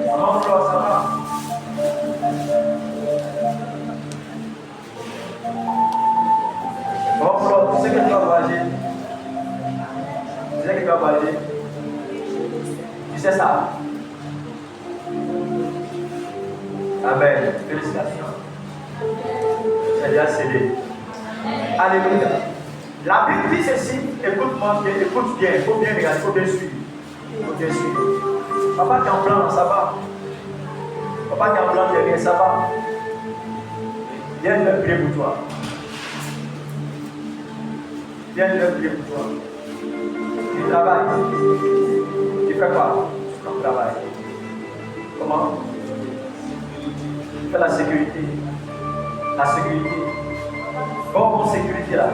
Comment Flore, ça va? Bon Flore, tu sais que tu vas voyager? Tu sais que tu vas voyager? Tu sais ça? Amen. Félicitations. C'est déjà cédé. Alléluia. La Bible dit ceci, écoute-moi bien, écoute bien, il faut bien regarder, il faut bien suivre. Il faut bien suivre. Papa qui est en blanc, ça va. Papa qui est en blanc derrière, ça va. Viens, je vais prier pour toi. Viens, je vais prier pour toi. Tu travailles. Tu fais quoi? Tu travailles. Comment? Tu fais la sécurité. La sécurité. Bon, sécurité là.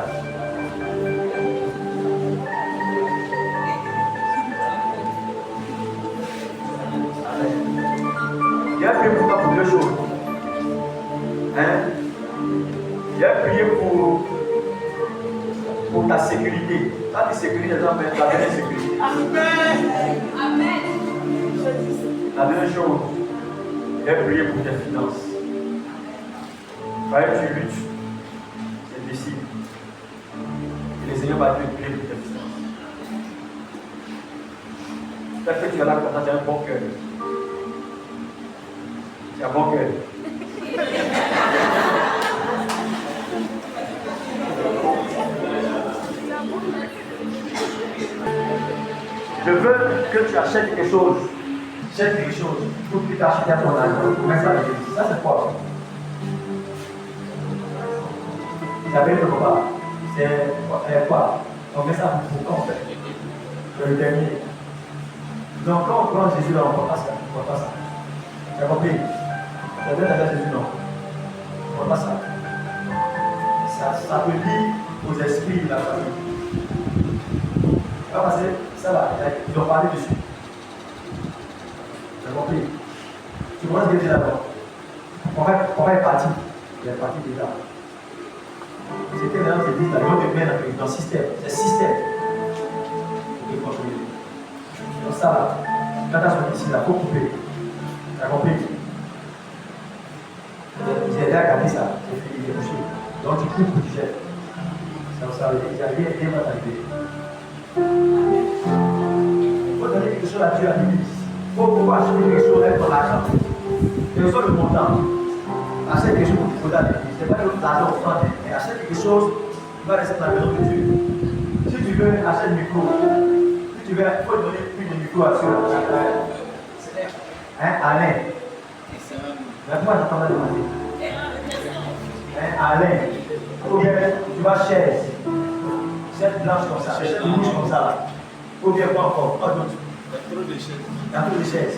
J'ai prié pour toi pour 2 choses. Hein? J'ai prié pour ta sécurité. Pas de sécurité, mais la vraie sécurité. Amen. Amen. La deuxième chose, j'ai prié pour tes finances. Quand tu luttes, c'est difficile. Et le Seigneur va te prier pour tes finances. J'espère que tu vas là comme ça, tu as un bon cœur. Tu as un bon cœur. Je veux que tu achètes quelque chose. Achète quelque chose pour que tu achètes à ton âge. Mais ça, c'est quoi? Vous savez le repas? C'est quoi? On met ça pour quand en fait? Le dernier. Donc quand on prend Jésus là, on ne prend pas ça. Tu as compris? Ça veut dire Jésus non. On ne prend pas ça. Ça peut dire aux esprits de la famille. Parce que ça va, ils ont parlé dessus. Tu as compris? Tu vois ce que je dis d'abord? Pourquoi est parti? Il est parti déjà. C'était là, c'est dit, là, ils vont te mettre dans le système. C'est le système. Pour te contrôler. Donc ça, là, quand tu as son ici, là, il faut couper. Tu as compris? Ils étaient à garder ça. C'est fini, il est bouché. Donc tu coupes, tu jettes. Ça, il y a rien à t'arriver. Il faut donner quelque chose à Dieu à lui. Il faut pouvoir acheter quelque chose avec ton argent. Quel que soit le montant, achète quelque chose pour qu'il faut donner. Ce n'est pas l'argent offrande, mais achète quelque chose qui va rester dans la maison de Dieu. Si tu veux, achète le micro. Si tu veux, il faut donner plus de micro à ceux-là. Hein, Alain. Maintenant, je t'en ai demandé. Hein, Alain. Ou bien, tu vas chaise. Chaise blanche comme ça, chaise rouge comme ça là. Ou bien pas encore, pas d'autre. Il y a trop de chaises. Il y a trop de chaises.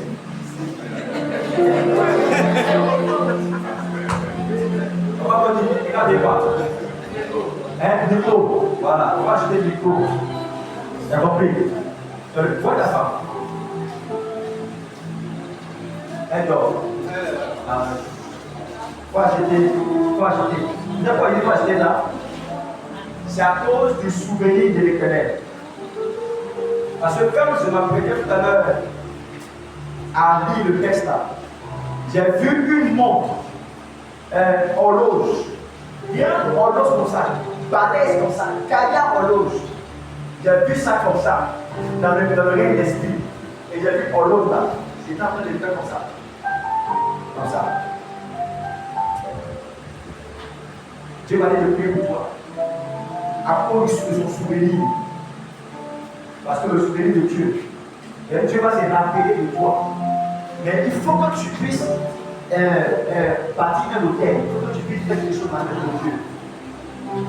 On va continuer, regardez pas. Hein? Un micro. Voilà, on va acheter le micro. Tu as compris? Vois ta femme. Elle dort. Faut acheter. Vous savez quoi il faut acheter là? C'est à cause du souvenir de l'Éternel. Parce que comme je m'apprêtais tout à l'heure à lire le texte là, j'ai vu une montre, horloge, bien horloge comme ça, balèze comme ça, caillard horloge. J'ai vu ça comme ça, dans le règne d'esprit. Et j'ai vu horloge là, j'étais en train de le faire comme ça. Comme ça. Dieu va aller le prier pour toi. À cause de son souvenir. Parce que le souvenir de Dieu, Dieu va se rappeler de toi. Mais il faut que tu puisses bâtir un hôtel. Il faut que tu puisses faire quelque chose avec ton Dieu.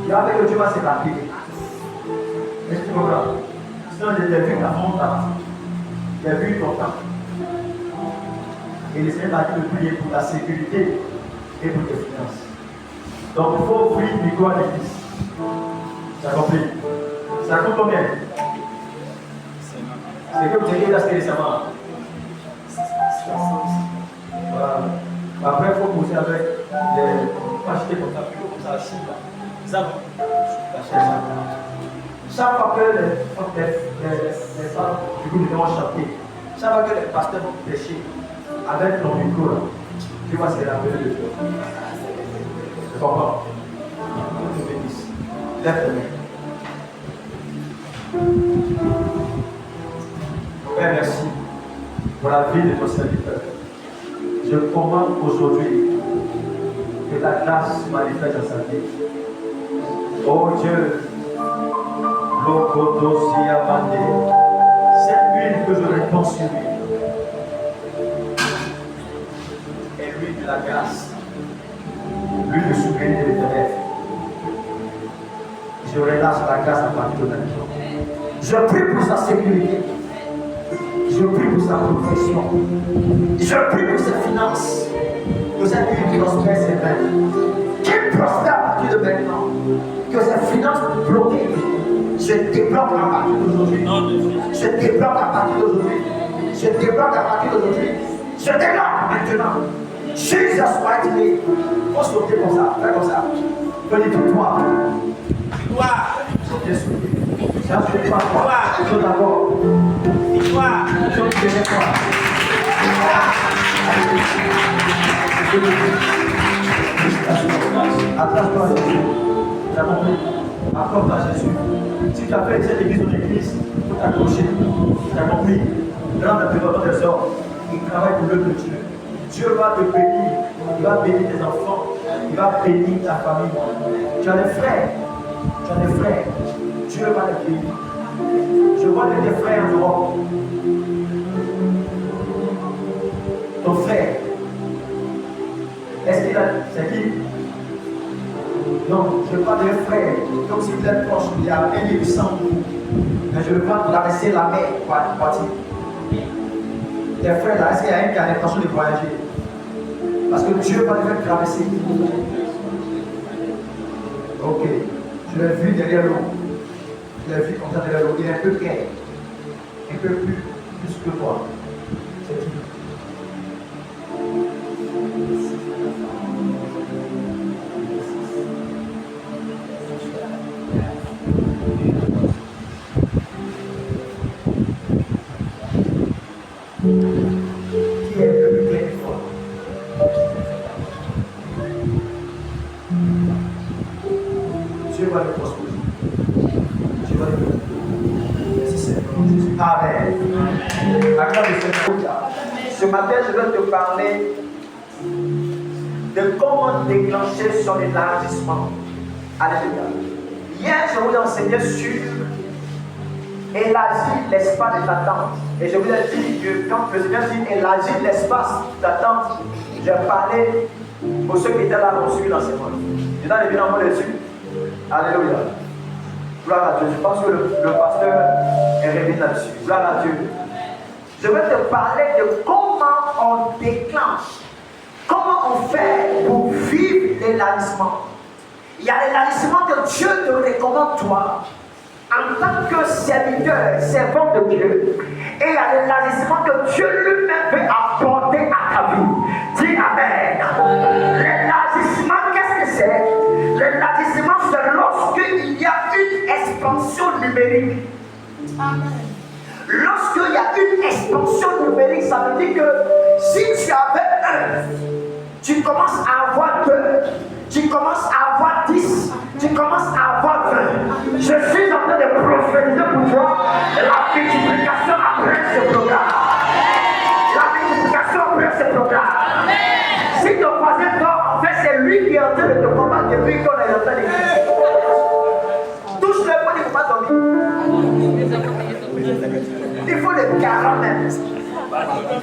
Et avec le Dieu va se rappeler. Est-ce que tu comprends? Sinon, je t'ai vu avant ton temps. J'ai vu ton temps. Et le Seigneur m'a dit de prier pour ta sécurité et pour tes finances. Donc il faut ouvrir le micro à l'église. Tu as compris? Ça coûte combien? C'est que vous avez acheté récemment. Voilà. Après, il faut poser avec les. Faut acheter comme ça, plutôt comme ça, la chute là. Ça va. T'achètes ça. Chaque fois que les femmes du coup vont chanter, chaque fois que les pasteurs vont prêcher avec ton micro là, tu vas se rappeler de Dieu. Tu comprends? Je te bénisse. Lève tes mains. Père, merci pour la vie de ton serviteur. Je commande aujourd'hui que ta grâce se manifeste dans sa vie. Oh Dieu, cette huile que je répands sur lui est l'huile de la grâce, l'huile de souvenir de l'Éternel. Je relâche la grâce à partir de maintenant. Je prie pour sa sécurité. Je prie pour sa profession. Je prie pour ses finances. Que cette vie prospère ses mains. Qu'il prospère à partir de maintenant. Que ses finances bloquées, je débloque à partir d'aujourd'hui. Je débloque à partir d'aujourd'hui. Je débloque à partir d'aujourd'hui. Je débloque maintenant. Jesus mighty name. Faut sauter comme ça. Fais comme ça. Venez tout toi. Victoire. Sautez sur lui. Ça ne fait pas toi. Tout d'abord. Victoire. Je ne sais pas. Attache-toi à Jésus. Tu as compris? Accorde à Jésus. Si tu as fait cette église ou l'église, il faut t'accrocher. Tu as compris? Dans le développement des hommes, il travaille pour l'œuvre de Dieu. Dieu va te bénir. Il va bénir tes enfants. Il va bénir ta famille. Tu as des frères. Tu as des frères. Dieu va les bénir. Je vois tes frères en Europe. Ton frère. Est-ce qu'il a. C'est qui? Non, je parle d'un frère. Comme si vous êtes proche, il y a un livre sans vous. Mais je veux pas traverser la mer pour partir. Tes frères là, est-ce qu'il y a un qui a l'intention de voyager? Parce que Dieu va le faire traverser. Ok. Je l'ai vu derrière l'eau. Je l'ai vu comme ça derrière l'eau. Il est un peu clair. Un peu plus que toi. C'est qui? Qui est le plus clair que toi? Dieu va le prospérer. Dieu va le prospérer. Merci Seigneur Jésus. Amen. Acclame le Seigneur. Ce matin, je vais te parler de comment déclencher son élargissement. Alléluia. Hier, je vous ai enseigné sur élargir l'espace de ta tente. Et je vous ai dit que quand le Seigneur dit élargir l'espace de ta tente, j'ai parlé pour ceux qui étaient là pour suivre l'enseignement. Je t'en ai vu dans mon dessus. Alléluia. Gloire à Dieu. Je pense que le pasteur est revenu là-dessus. Gloire à Dieu. Je vais te parler de comment on déclenche, comment on fait pour vivre l'élargissement. Il y a l'élargissement que Dieu te comment toi, en tant que serviteur, servant de Dieu, et à l'élargissement que Dieu lui-même veut apporter à ta vie. Dis Amen. L'élargissement, qu'est-ce que c'est? L'élargissement, c'est lorsqu'il y a une expansion numérique. Amen. Lorsqu'il y a une expansion numérique, ça veut dire que si tu avais 1, tu commences à avoir 2, tu commences à avoir 10, tu commences à avoir 20. Je suis en train de prophétiser pour toi la multiplication après ce programme. La multiplication après ce programme. Si ton voisin dort, en fait, c'est lui qui est en train de te combattre depuis qu'on est en train de dire. Touche le point, il ne faut pas dormir. Il faut le garant même.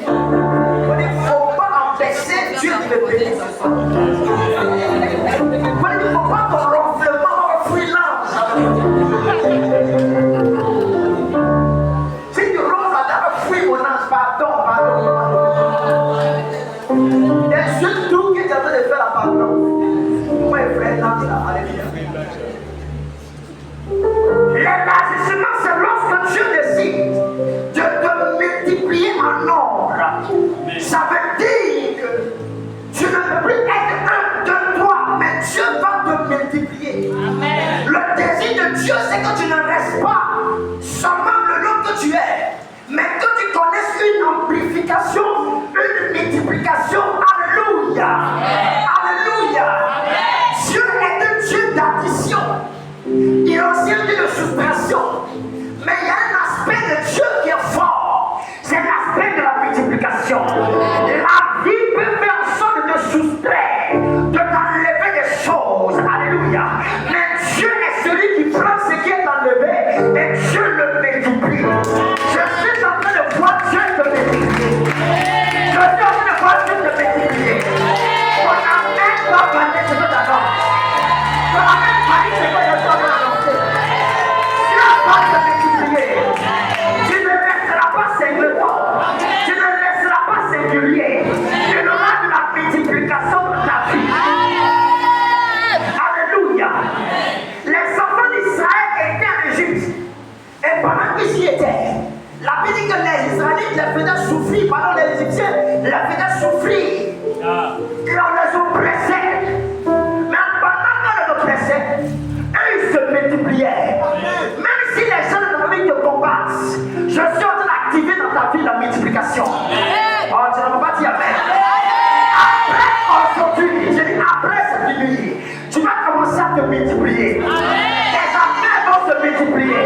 Il ne faut pas empêcher Dieu de le bénir. Il ne faut pas ton ronflement freelance. Si tu ronfles à ta freelance, pardon. Il y a surtout qui est en train de faire la pardon. Moi, frère, là, alléluia. L'élargissement, c'est lorsque Dieu décide de te multiplier en nombre. Ça veut dire que tu ne peux plus être 1 de toi, mais Dieu va te multiplier. Amen. Le désir de Dieu, c'est que tu ne restes pas seulement le nom que tu es, mais que tu connaisses une amplification, une multiplication. Alléluia. Amen. Alléluia. Amen. Dieu est un Dieu d'addition. Il y a aussi un Dieu de soustraction. Mais il y a un aspect de Dieu qui est fort. C'est l'aspect de la multiplication. La vie peut faire en sorte de te soustraire, de t'enlever des choses. Alléluia. Mais Dieu est celui qui prend ce qui est enlevé et Dieu le multiplie. Je suis en train de voir Dieu te multiplier. Je suis en train de voir Dieu te multiplier. On n'a même pas parlé de ce que t'attends. On n'a même pas dit ce que t'attends. Tu ne laisseras pas singulier. Tu ne laisseras pas singulier. Tu auras de la multiplication de ta vie. Alléluia. Les enfants d'Israël étaient en Égypte. Et pendant qu'ils y étaient, la Bible dit que les Israélites les faisaient souffrir. Pardon, les Égyptiens les faisaient souffrir. Et on les oppressait. Mais pendant qu'on les oppressait, eux ils se multipliaient. Même si les gens de ta famille te combattent, je suis en train d'activer dans ta vie la multiplication. Oh, tu ne peux pas dire Amen. Après aujourd'hui, je dis après cette nuit, tu vas commencer à te multiplier. Tes affaires vont se multiplier.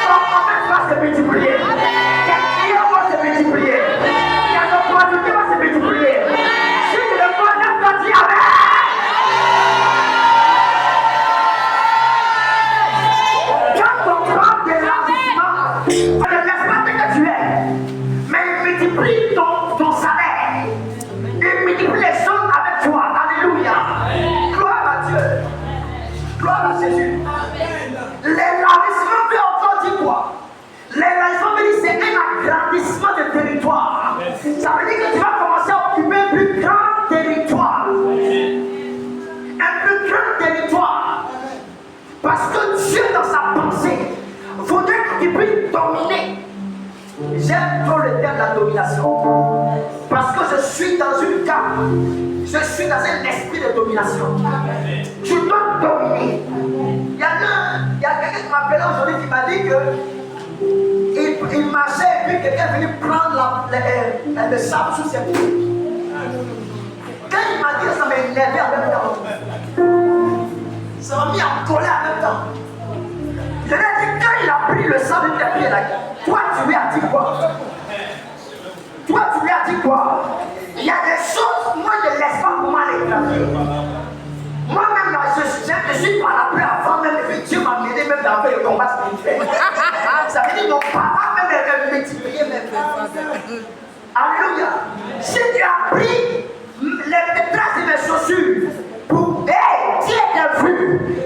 Ton commerce va se multiplier. Tes clients vont se multiplier. Tes opportunités vont se multiplier. Si tu ne peux pas dire Amen. Ne laisse pas ce que tu es, mais il multiplie ton salaire. Il multiplie les choses avec toi. Alléluia. Gloire à Dieu. Gloire à Jésus. L'élargissement veut encore dire quoi? L'élargissement veut dire c'est un agrandissement de territoire. Ça veut dire que tu vas commencer à occuper un plus grand territoire. Un plus grand territoire. Parce que Dieu dans sa pensée faudrait que tu puisses dominer. J'aime trop le terme de la domination. Parce que je suis dans une gamme. Je suis dans un esprit de domination. Tu dois dominer. Il y a quelqu'un qui m'appelait aujourd'hui qui m'a dit que il marchait et puis quelqu'un est venu prendre le sable sous ses pieds. Quand il m'a dit ça, m'a énervé en même temps. Ça m'a mis en colère en même temps. Je lui ai dit, quand il a pris le sang de tes pieds là, toi tu lui as dit quoi? Toi tu lui as dit quoi? Il y a des choses, moi je ne laisse pas pour moi les claviers. Moi-même là, je suis par la paix avant même, et puis Dieu m'a aidé même dans le combat spirituel. Ça veut dire mon papa même est multiplié même. Alléluia. Si tu as pris les traces de mes chaussures pour, hey, tu es vu,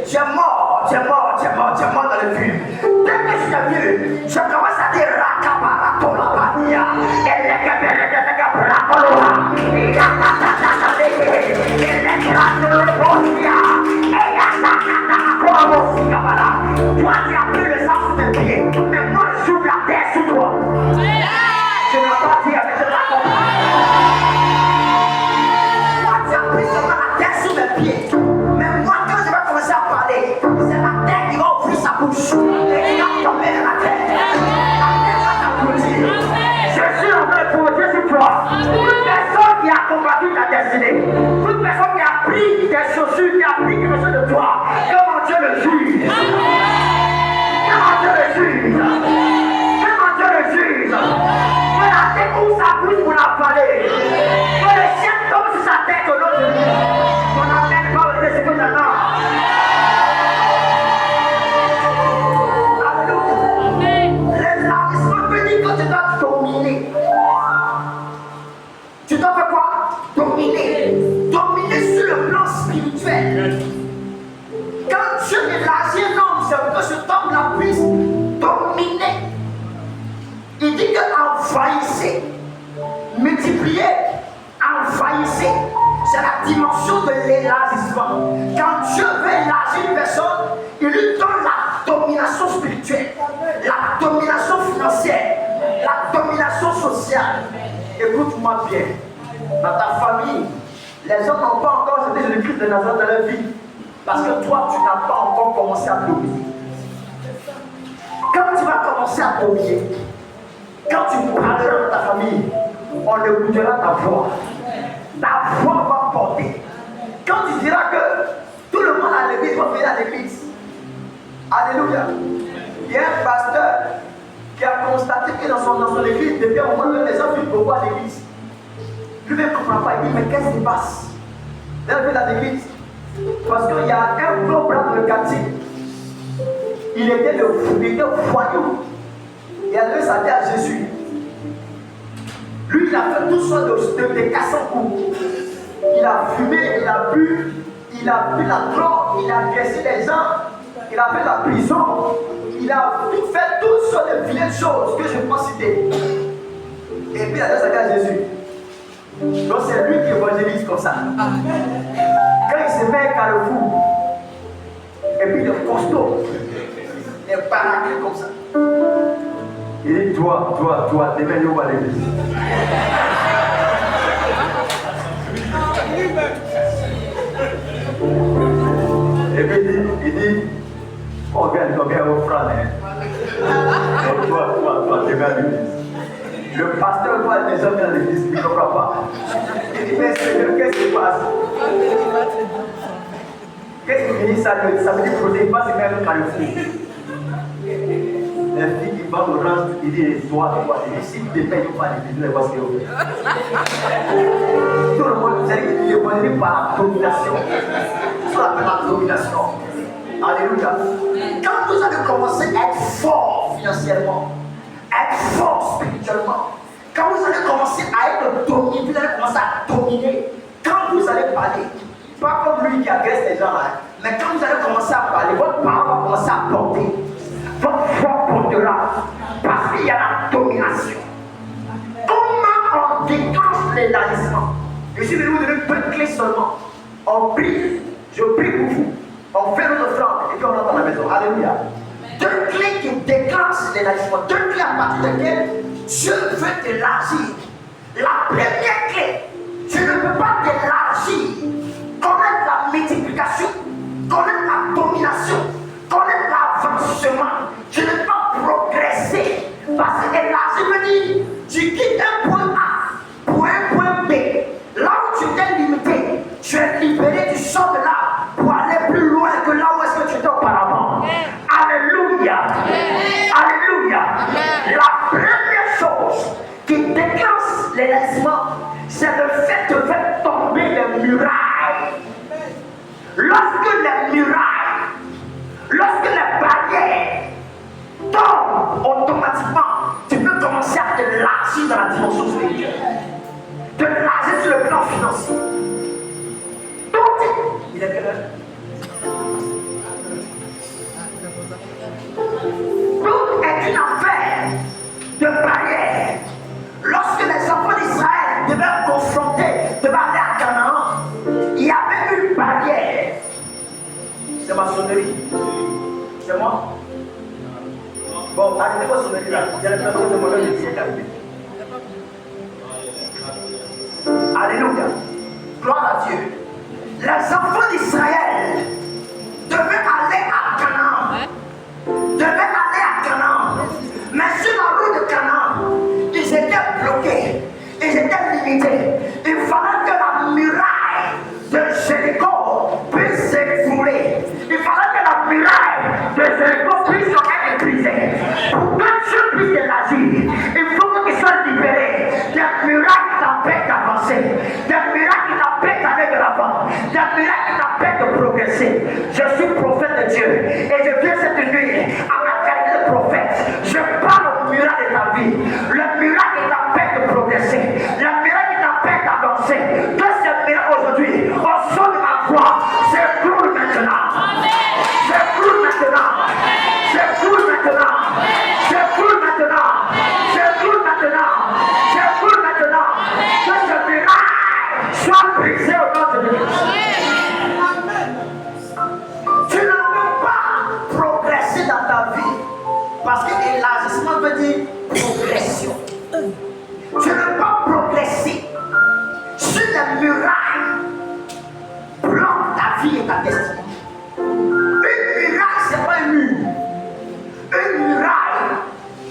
tu es mort dans le film. Dès que je t'ai vu, je commence à dire Rakabaratola, Toi, tu as pris le sang sous tes pieds. Mais moi, je suis la terre sous toi. Je n'ai pas dit avec de la compagnie. Toi, tu as pris seulement la terre sous mes pieds. Mais moi, quand je vais commencer à parler, c'est la terre qui va ouvrir sa bouche. Et qui va tomber dans la terre. La terre va t'applaudir. Je suis en train de protéger sur toi. Toute personne qui a combattu ta destinée, toute personne qui a pris des chaussures, qui a pris quelque chose de toi, comment Dieu le juge. Comment Dieu le juge. Comment Dieu le juge. Que la tête ouvre sa bouche pour la vallée. Que le ciel tombe sur sa tête au nom de lui. On n'amène pas le Jésus maintenant. L'élargissement veut dire que tu dois dominer. Tu dois faire quoi? Dominer. Dominer sur le plan spirituel. Quand Dieu élargit un homme, c'est que cet homme-là puisse dominer. Il dit que envahissez, multiplier, envahissez. C'est la dimension de l'élargissement. Quand Dieu veut élargir une personne, il lui donne la domination spirituelle, la domination financière, la domination sociale. Écoute-moi bien. Dans ta famille, les hommes n'ont pas encore accepté le Christ de Nazareth dans leur vie. Parce que toi, tu n'as pas encore commencé à dominer. Quand tu vas commencer à dominer, quand tu parleras dans ta famille, on écoutera ta voix. Ta voix va porter. Quand tu diras que tout le monde à l'église va venir à l'église. Alléluia. Il y a un pasteur qui a constaté que dans son église, depuis un moment, les gens viennent beaucoup à l'église. Lui-même ne comprend pas. Il dit, mais qu'est-ce qui se passe? Dans l'église. Parce qu'il y a un gros blanc dans le quartier. Il était voyou. Il a donné sa vie à Jésus. Lui, il a fait tout sortes de cassants-coups. Il a fumé, il a bu, il a bu la drogue, il a agressé les gens, il a fait la prison, il a fait toutes sortes de vilaines choses que je ne peux pas citer. Et puis il a donné sa vie à Jésus. Donc c'est lui qui évangélise comme ça. Quand il se met à Carrefour, et puis il est costaud, il est baraqué comme ça. Il dit, toi, demain nous à l'église. Et puis il dit, oh bien au frère. Toi, demain à l'église. Le pasteur voit les hommes dans l'église, il ne comprend pas. Il dit, mais Seigneur, qu'est-ce qui se passe? Qu'est-ce qui dit ça veut dire protéger pas, c'est même Carrefour. Les filles qui vont au range, il dit, toi. Il dit, si vous ne payez pas l'église, vous allez voir ce qu'il y a. Tout le monde, vous allez être dévoilé par la domination. Ça s'appelle la domination. Alléluia. Quand vous allez commencer à être fort financièrement, être fort spirituellement, quand vous allez commencer à être dominé, vous allez commencer à dominer. Quand vous allez parler, pas comme lui qui agresse les gens là, mais quand vous allez commencer à parler, votre parole va commencer à porter. Votre foi portera. Parce qu'il y a la domination. Comment on déclenche l'élargissement? Je suis venu vous donner deux clés seulement. On prie, je prie pour vous. On fait notre offrande et puis on rentre dans la maison. Alléluia. Deux clés qui déclenchent l'élargissement. Deux clés à partir desquelles Dieu veut t'élargir. La première clé, tu ne peux pas t'élargir. Connaître la multiplication, connaître la domination, connaître l'avancement. Tu ne peux pas progresser. Parce que élargir veut dire, tu quittes un point A pour un point B. Là où tu t'es limité, tu es libéré, tu sors de là pour aller plus loin que là où est-ce que tu étais auparavant. Alléluia. Alléluia. La première chose qui déclenche l'élargissement, c'est le fait de faire tomber les murailles. Lorsque les barrières tombent automatiquement, tu peux commencer à te lâcher dans la dimension spirituelle. Te lâcher sur le plan financier. Donc, il est quelle heure? Tout est une affaire de barrières. Lorsque les enfants d'Israël devaient aller à Canaan, il y avait une barrière. C'est ma sonnerie. C'est moi? Bon, arrêtez vos souvenirs là. Il y a la personne de mon œuvre qui est arrivée. Alléluia. Gloire à Dieu. Les enfants d'Israël devaient aller à Canaan. Mais sur la route de Canaan, ils étaient bloqués. Ils étaient limités. Il fallait que la muraille de Jéricho puisse s'écrouler. Il fallait que la muraille de Jéricho puisse être brisée. Pour que Dieu puisse agir, il faut qu'il soit libéré. Des murailles qui t'empêchent d'avancer. Des murailles qui t'empêchent d'aller de l'avant. Des murailles qui t'empêchent de progresser. Je suis prophète de Dieu. Et je viens cette nuit à ma qualité de prophète. Je parle au muraille de ta vie. Le muraille qui t'empêche de progresser. Le muraille qui t'empêche d'avancer. Que ce muraille aujourd'hui, au son de ma voix, s'écroule maintenant. S'écroule maintenant. S'écroule maintenant. S'écroule maintenant. S'écroule maintenant. S'écroule maintenant. Que ce muraille soit brisé au nom de Jésus. Tu ne peux pas progresser dans ta vie parce que l'élargissement veut dire progression. Tu ne peux pas progresser sur les murailles bloquent ta vie et ta destinée. Une muraille, ce n'est pas un mur. Une muraille,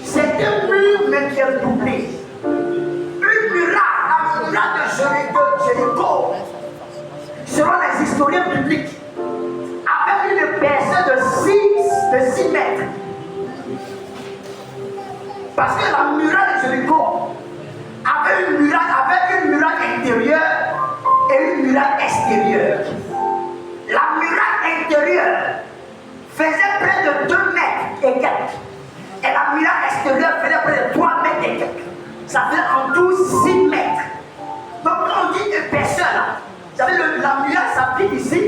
c'est un mur mais qui est doublé. Une muraille, la muraille de Jéricho, selon les historiens bibliques, avait une épaisseur de 6 mètres. Parce que la muraille de Jéricho avait une muraille intérieure et une muraille extérieure. La muraille intérieure faisait près de 2 mètres et quelques. Et la muraille extérieure faisait près de 3 mètres et quelques. Ça fait en tout 6 mètres. Donc quand on dit épaisseur là, vous savez, la muraille s'applique ici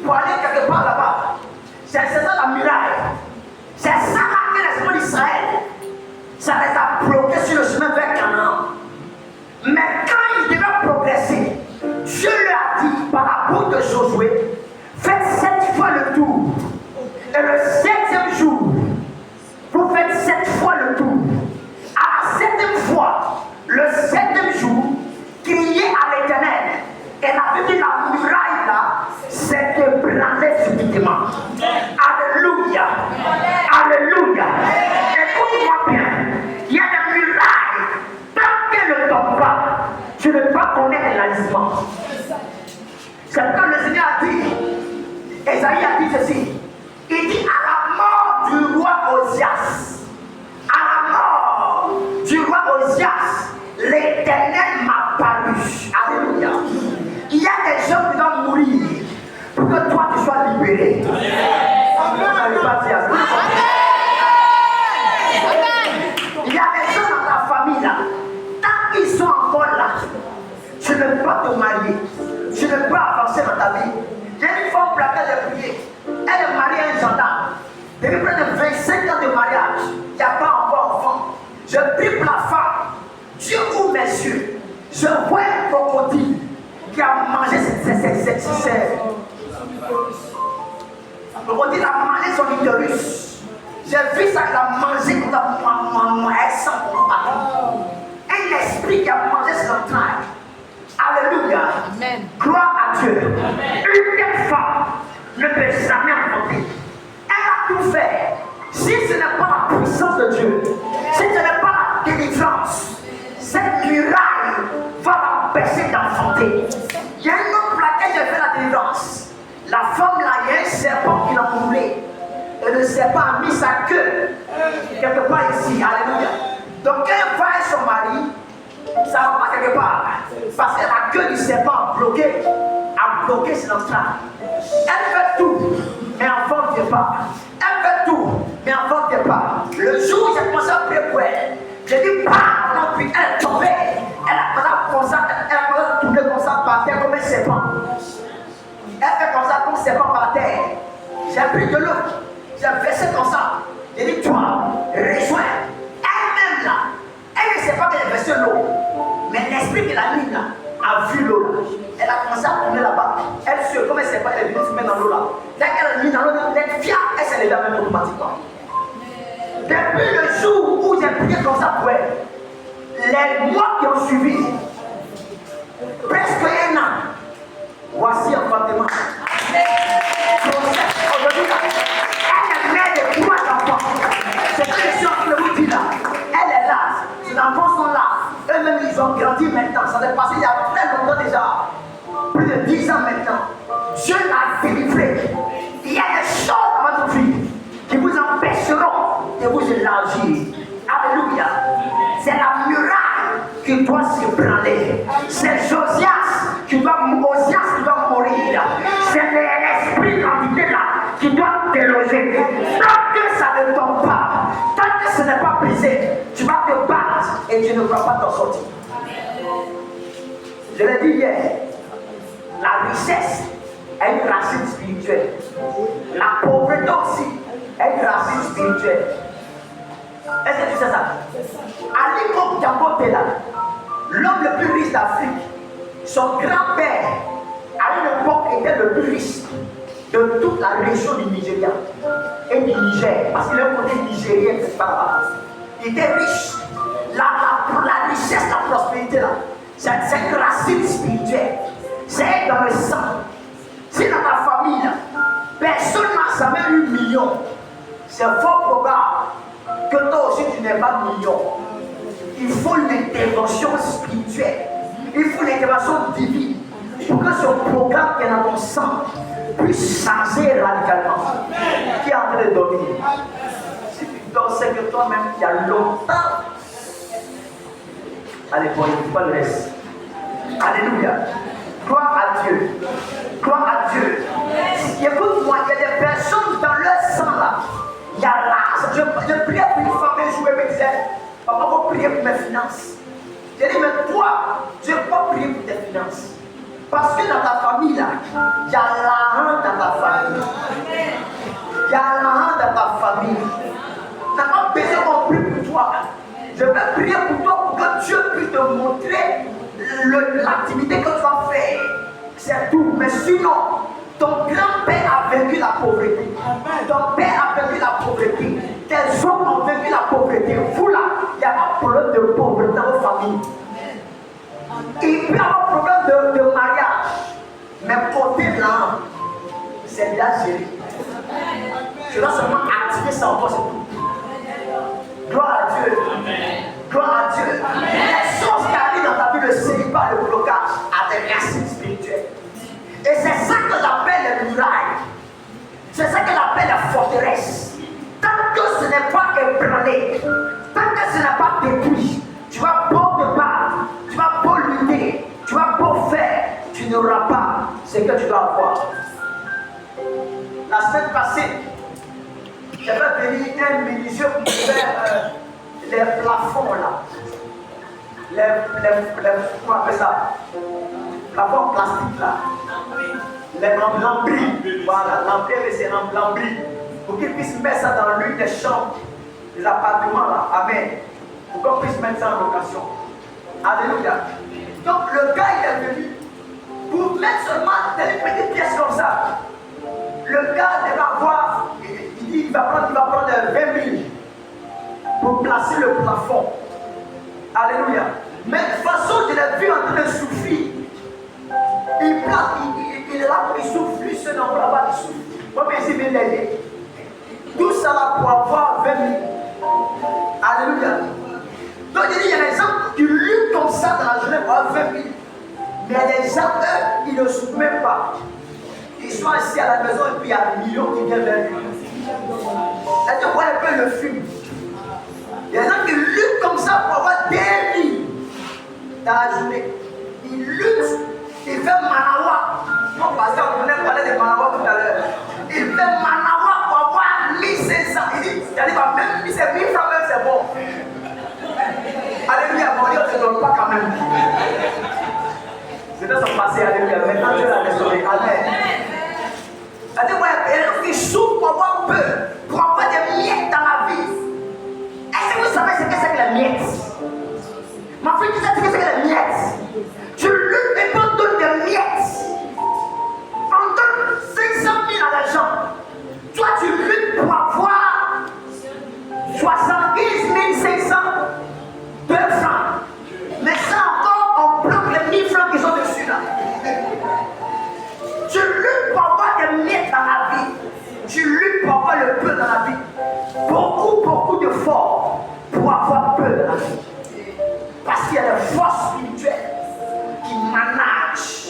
pour aller quelque part là-bas. C'est ça la muraille. C'est ça là que les enfants d'Israël, ça les a bloqués sur le chemin vers Canaan. Mais quand ils devaient progresser, Dieu leur a dit par la bouche de Josué, faites 7 fois le tour. Et le 7e jour, vous faites 7 fois le tour. À la 7e fois, le 7e jour, criez à l'Éternel. Et la Bible dit la muraille là s'est ébranlée subitement. Alléluia. Alléluia. Écoute-moi bien. Il y a des murailles. Tant qu'elles ne tombent pas, tu ne peux pas connaître l'élargissement. C'est pourquoi le Seigneur a dit, Esaïe a dit ceci. Il dit à la mort du roi Osias, à la mort du roi Osias, l'Éternel m'a paru. Alléluia. Il y a des gens qui doivent mourir pour que toi tu sois libéré. Il y a des gens dans ta famille là, tant qu'ils sont encore là, tu ne peux pas te marier, tu ne peux pas avancer dans ta vie. J'ai une femme pour laquelle j'ai prié. Elle est mariée à un gendarme. Depuis près de 25 ans de mariage, il n'y a pas encore enfant. Je prie pour la femme. Dieu ouvre mes yeux. Je vois un crocodile qui a mangé le crocodile a mangé son utérus. J'ai vu ça, il a mangé comme ça, elle sent partout. Un esprit qui a mangé ses entrailles. Alléluia. Amen. Gloire à Dieu. Amen. Une telle femme ne peut jamais enfanter. Elle a tout fait. Si ce n'est pas la puissance de Dieu, si ce n'est pas la délivrance, cette muraille va l'empêcher d'enfanter. Il y a une autre pour laquelle j'ai fait la délivrance. La femme là, il y a un serpent qui l'a moulé. Et le serpent a mis sa queue quelque part ici. Alléluia. Donc quand elle va avec son mari, ça ne va pas quelque part. Parce que la queue du serpent a bloqué ses entrailles. Elle fait tout, mais enfant ne vient pas. Elle fait tout, mais enfant ne vient pas. Le jour où j'ai commencé à prier pour elle, j'ai dit, bah, puis elle est tombée. Elle a commencé à tourner comme ça par terre comme un serpent. Elle fait comme ça comme un serpent par terre. J'ai pris de l'eau, j'ai versé comme ça. J'ai dit, toi, rejoins. Elle-même là, elle ne sait pas qu'elle a versé l'eau. Mais l'esprit de la nuit là a vu l'eau. Elle a commencé à tourner là-bas. Elle se comme elle ne sait pas, elle est venue se mettre dans l'eau là. Dès qu'elle est venue dans l'eau, elle est fière, elle s'est lever la main automatiquement. Depuis le jour où j'ai prié comme ça pour elle, les mois qui ont suivi, presque un an, voici enfantement. Aujourd'hui, elle est mère de 3 enfants. C'est ce que je suis en train de vous dire là. Elle est là, ses enfants sont là. Eux-mêmes, ils ont grandi maintenant. Ça s'est passé il y a très longtemps déjà. Plus de 10 ans maintenant. Dieu l'a délivré. Il y a des choses dans votre vie qui vous empêcheront de vous élargir. Alléluia. C'est la muraille qui doit s'ébranler. C'est Josias qui doit mourir. C'est l'esprit d'entité là qui doit déloger. Tant que ça ne tombe pas, tant que ce n'est pas brisé, tu vas te battre et tu ne vas pas t'en sortir. Je l'ai dit hier, la richesse a une racine spirituelle. La pauvreté aussi a une racine spirituelle. Est-ce que tu sais ça? Ali Mok Dangote là, l'homme le plus riche d'Afrique, son grand-père, à une époque, était le plus riche de toute la région du Nigeria et du Niger, parce qu'il est un côté nigérien, c'est pas là-bas. Il était riche. La richesse, la prospérité là, c'est une racine spirituelle. C'est dans le sang. Si dans ta famille là, personne n'a jamais eu million, c'est fort probable que toi aussi tu n'es pas million. Il faut l'intervention spirituelle. Il faut l'intervention divine pour que ce programme qui est dans ton sang puisse changer radicalement. Qui est en train de dormir? Si tu dors, c'est que toi-même, il y a longtemps. Allez, bon, il ne faut pas le reste. Alléluia. Gloire à Dieu. Gloire à Dieu. Écoute-moi, il y a des personnes dans leur sang là. Il y a là. Je priais pour une femme un jour, elle me disait, papa, il faut prier pour mes finances. J'ai dit, mais toi, tu ne peux pas prier pour tes finances. Parce que dans ta famille là, il y a l'argent dans ta famille. Il y a l'argent dans ta famille. Tu n'as pas besoin qu'on prie pour toi. Je vais prier pour toi pour que Dieu puisse te montrer l'activité que tu vas faire. C'est tout. Mais sinon, ton grand-père a vaincu la pauvreté. Ton père a vaincu la pauvreté. Tes hommes ont vaincu la pauvreté. Vous là, il n'y a pas de problème de pauvreté dans vos familles. Il peut y avoir un problème de mariage. Mais côté là, c'est bien géré. Tu dois seulement activer ça en toi, c'est tout. Gloire à Dieu. Gloire à Dieu. Les choses qui arrivent dans ta vie, le célibat, le blocage, a des racines spirituelles. Et c'est ça que j'appelle les murailles. C'est ça que j'appelle la forteresse. Tant que ce n'est pas ébranlé, tant que ce n'est pas détruit, tu vas beau te battre, tu vas beau lutter, tu vas beau faire, tu n'auras pas ce que tu dois avoir. La semaine passée, j'avais venu un menuisier pour faire les plafonds là. Comment on appelle ça? Plafond plastique là. Les lambris. Voilà, lambris, c'est lambris. Pour qu'ils puissent mettre ça dans l'une des chambres, des appartements là. Amen. Pour qu'on puisse mettre ça en location. Alléluia. Donc le gars il est venu pour mettre seulement des petites pièces comme ça. Le gars devait avoir, il dit il va prendre 20 000 pour placer le plafond. Alléluia. Mais de toute façon, je l'ai vu en train de souffrir. Il est là, il souffle, lui seul en là-bas, il souffle. Moi, mais ici, il l'aider. Tout ça là pour avoir 20 000. Alléluia. Donc, il y a des gens qui luttent comme ça dans la journée pour avoir 20 000. Mais les gens, eux, ils ne souffrent même pas. Ils sont assis à la maison et puis il y a des millions qui viennent vers lui. C'est-à-dire, voilà un peu le film. Il y a des gens qui luttent comme ça pour avoir des vies dans la journée. Ils luttent, ils font manawa. Mon pasteur, on venait parler de manawa tout à l'heure. Il fait manawa pour avoir 1500. Il dit, même si c'est 1000 francs, même c'est bon. Alléluia, mon Dieu, ne te donne pas quand même. C'était son passé, alléluia. Maintenant, Dieu l'a restauré. Amen. C'est-à-dire, il souffre pour avoir peur, pour avoir des miettes dans la vie. Est-ce que vous savez ce que c'est que les miettes? Ma fille, tu sais ce que c'est que les miettes? Tu luttes et on donne des miettes. On donne 500 000 à l'argent. Toi, tu luttes pour avoir de fort pour avoir peur de la vie. Parce qu'il y a des forces spirituelles qui managent,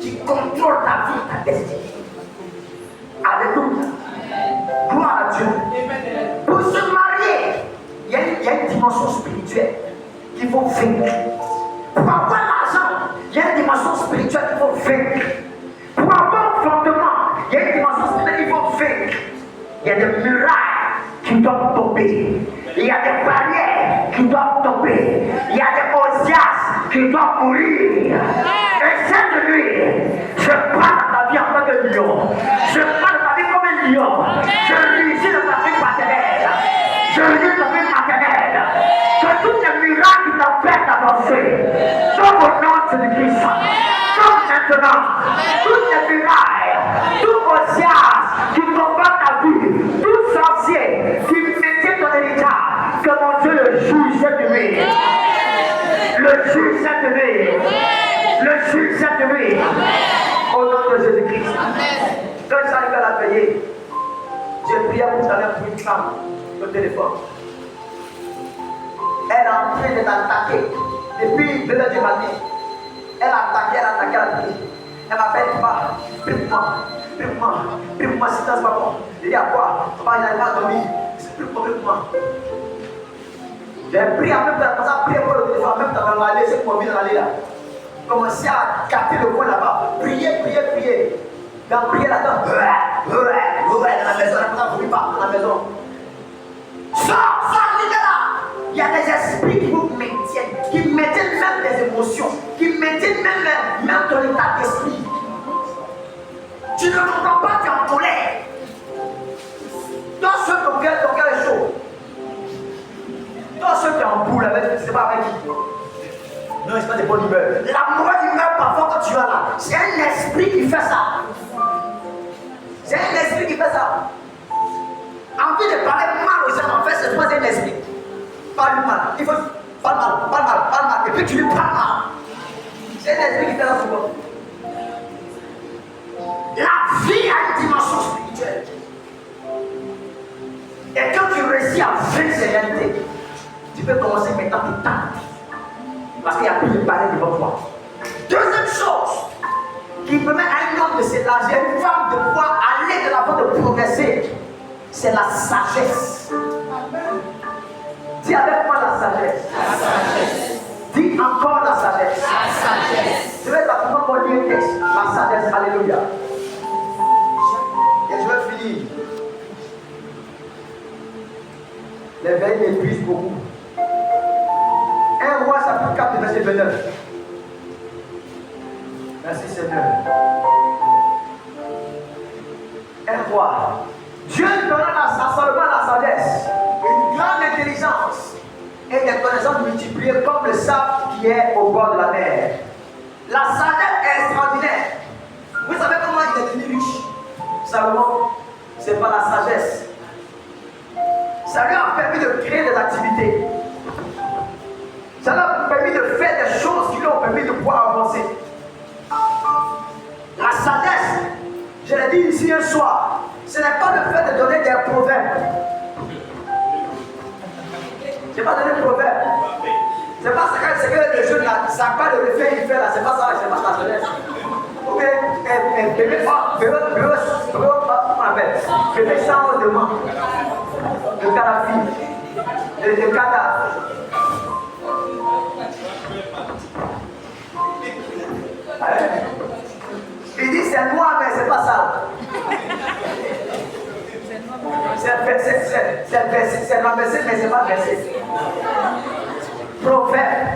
qui contrôlent ta vie, ta destinée. Alléluia. Gloire à Dieu. Pour se marier, il y a une dimension spirituelle qu'il faut vaincre. Pour avoir l'argent, il y a une dimension spirituelle qu'il faut vaincre. Pour avoir un fondement, il y a une dimension spirituelle qu'il faut vaincre. Il y a des murailles qui doivent tomber. Il y a des barrières qui doivent tomber. Il y a des osias qui doivent mourir. Et cette nuit, je parle à ta vie en tant que lion. Je parle à ta vie comme un lion. Je réussis dans ta vie paternelle. Je réussis dans ta vie maternelle. Que toutes les miracles qui t'empêchent d'avancer, dans au nom de Jésus-Christ, comme maintenant, toutes les murailles, tout osias qui combattent ta vie, tout sorcier qui maintient ton héritage, que mon Dieu le juge cette nuit. Le juge cette nuit. Le juge cette nuit. Au nom de Jésus-Christ. Quand j'arrive à la veiller, j'ai prié pour ta mère pour une femme au téléphone. Elle est en train de t'attaquer depuis 2h du matin. Elle a attaqué, elle a dit. Elle m'appelle, prie-moi, si ça se va bon. Il dit à quoi? Papa, il n'arrive pas à dormir. C'est plus pour moi. J'ai prié en même temps, ça prié pour le téléphone, en même temps, on va laisser pour venir aller là. Commencer à capter le coin là-bas. Prier. Dans prier là-dedans. Dans la maison, la ne pas dans la maison. Sors, arrivez là. Il y a des esprits qui vous maintiennent, qui maintiennent même des émotions, qui maintiennent même ton état d'esprit. Tu ne comprends pas, tu es en colère. Dans ce ton cœur est chaud. Dans ce qui est en boule avec, je ne sais pas avec qui. Non, c'est pas des bonnes humeurs. La mauvaise humeur, parfois, quand tu vas là, c'est un esprit qui fait ça. C'est un esprit qui fait ça. Envie de parler mal aux gens, en fait, c'est toi, c'est un esprit. Parle mal. Il faut parle mal. Et puis tu lui parles mal. C'est un esprit qui fait ça souvent. La vie a une dimension spirituelle. Et quand tu réussis à vaincre ces réalités, tu peux commencer maintenant à t'attendre. Parce qu'il n'y a plus de barrière devant toi. Deuxième chose qui permet à un homme de s'élargir, à une femme de pouvoir aller de l'avant, de progresser, c'est la sagesse. Dis avec moi la sagesse. Dis encore la sagesse. Je vais d'abord lire un texte. La sagesse. Alléluia. Et je vais finir. Les veilles m'épuisent beaucoup. 1 Roi chapitre 4 verset 29. Merci Seigneur. 1 Roi. Dieu donnera à Salomon la sagesse, une grande intelligence et des connaissances multipliées comme le sable qui est au bord de la mer. La sagesse est extraordinaire. Vous savez comment il est devenu riche? Salomon, c'est par la sagesse. Ça lui a permis de créer des activités. Ça lui a permis de faire des choses qui lui ont permis de pouvoir avancer. La sagesse, je l'ai dit ici un soir, ce n'est pas le fait de donner des proverbes. Je n'ai pas donné de proverbes. C'est pas ce que le jeune là, ça pas de le faire, il fait là, c'est pas ça, c'est pas sa jeunesse. Ok, bébé, comment on appelle? Bébé sans demande. Le cas la fille. Le cas là. Il dit c'est noir, mais c'est pas ça. C'est renversé, mais c'est pas versé. Proverbe.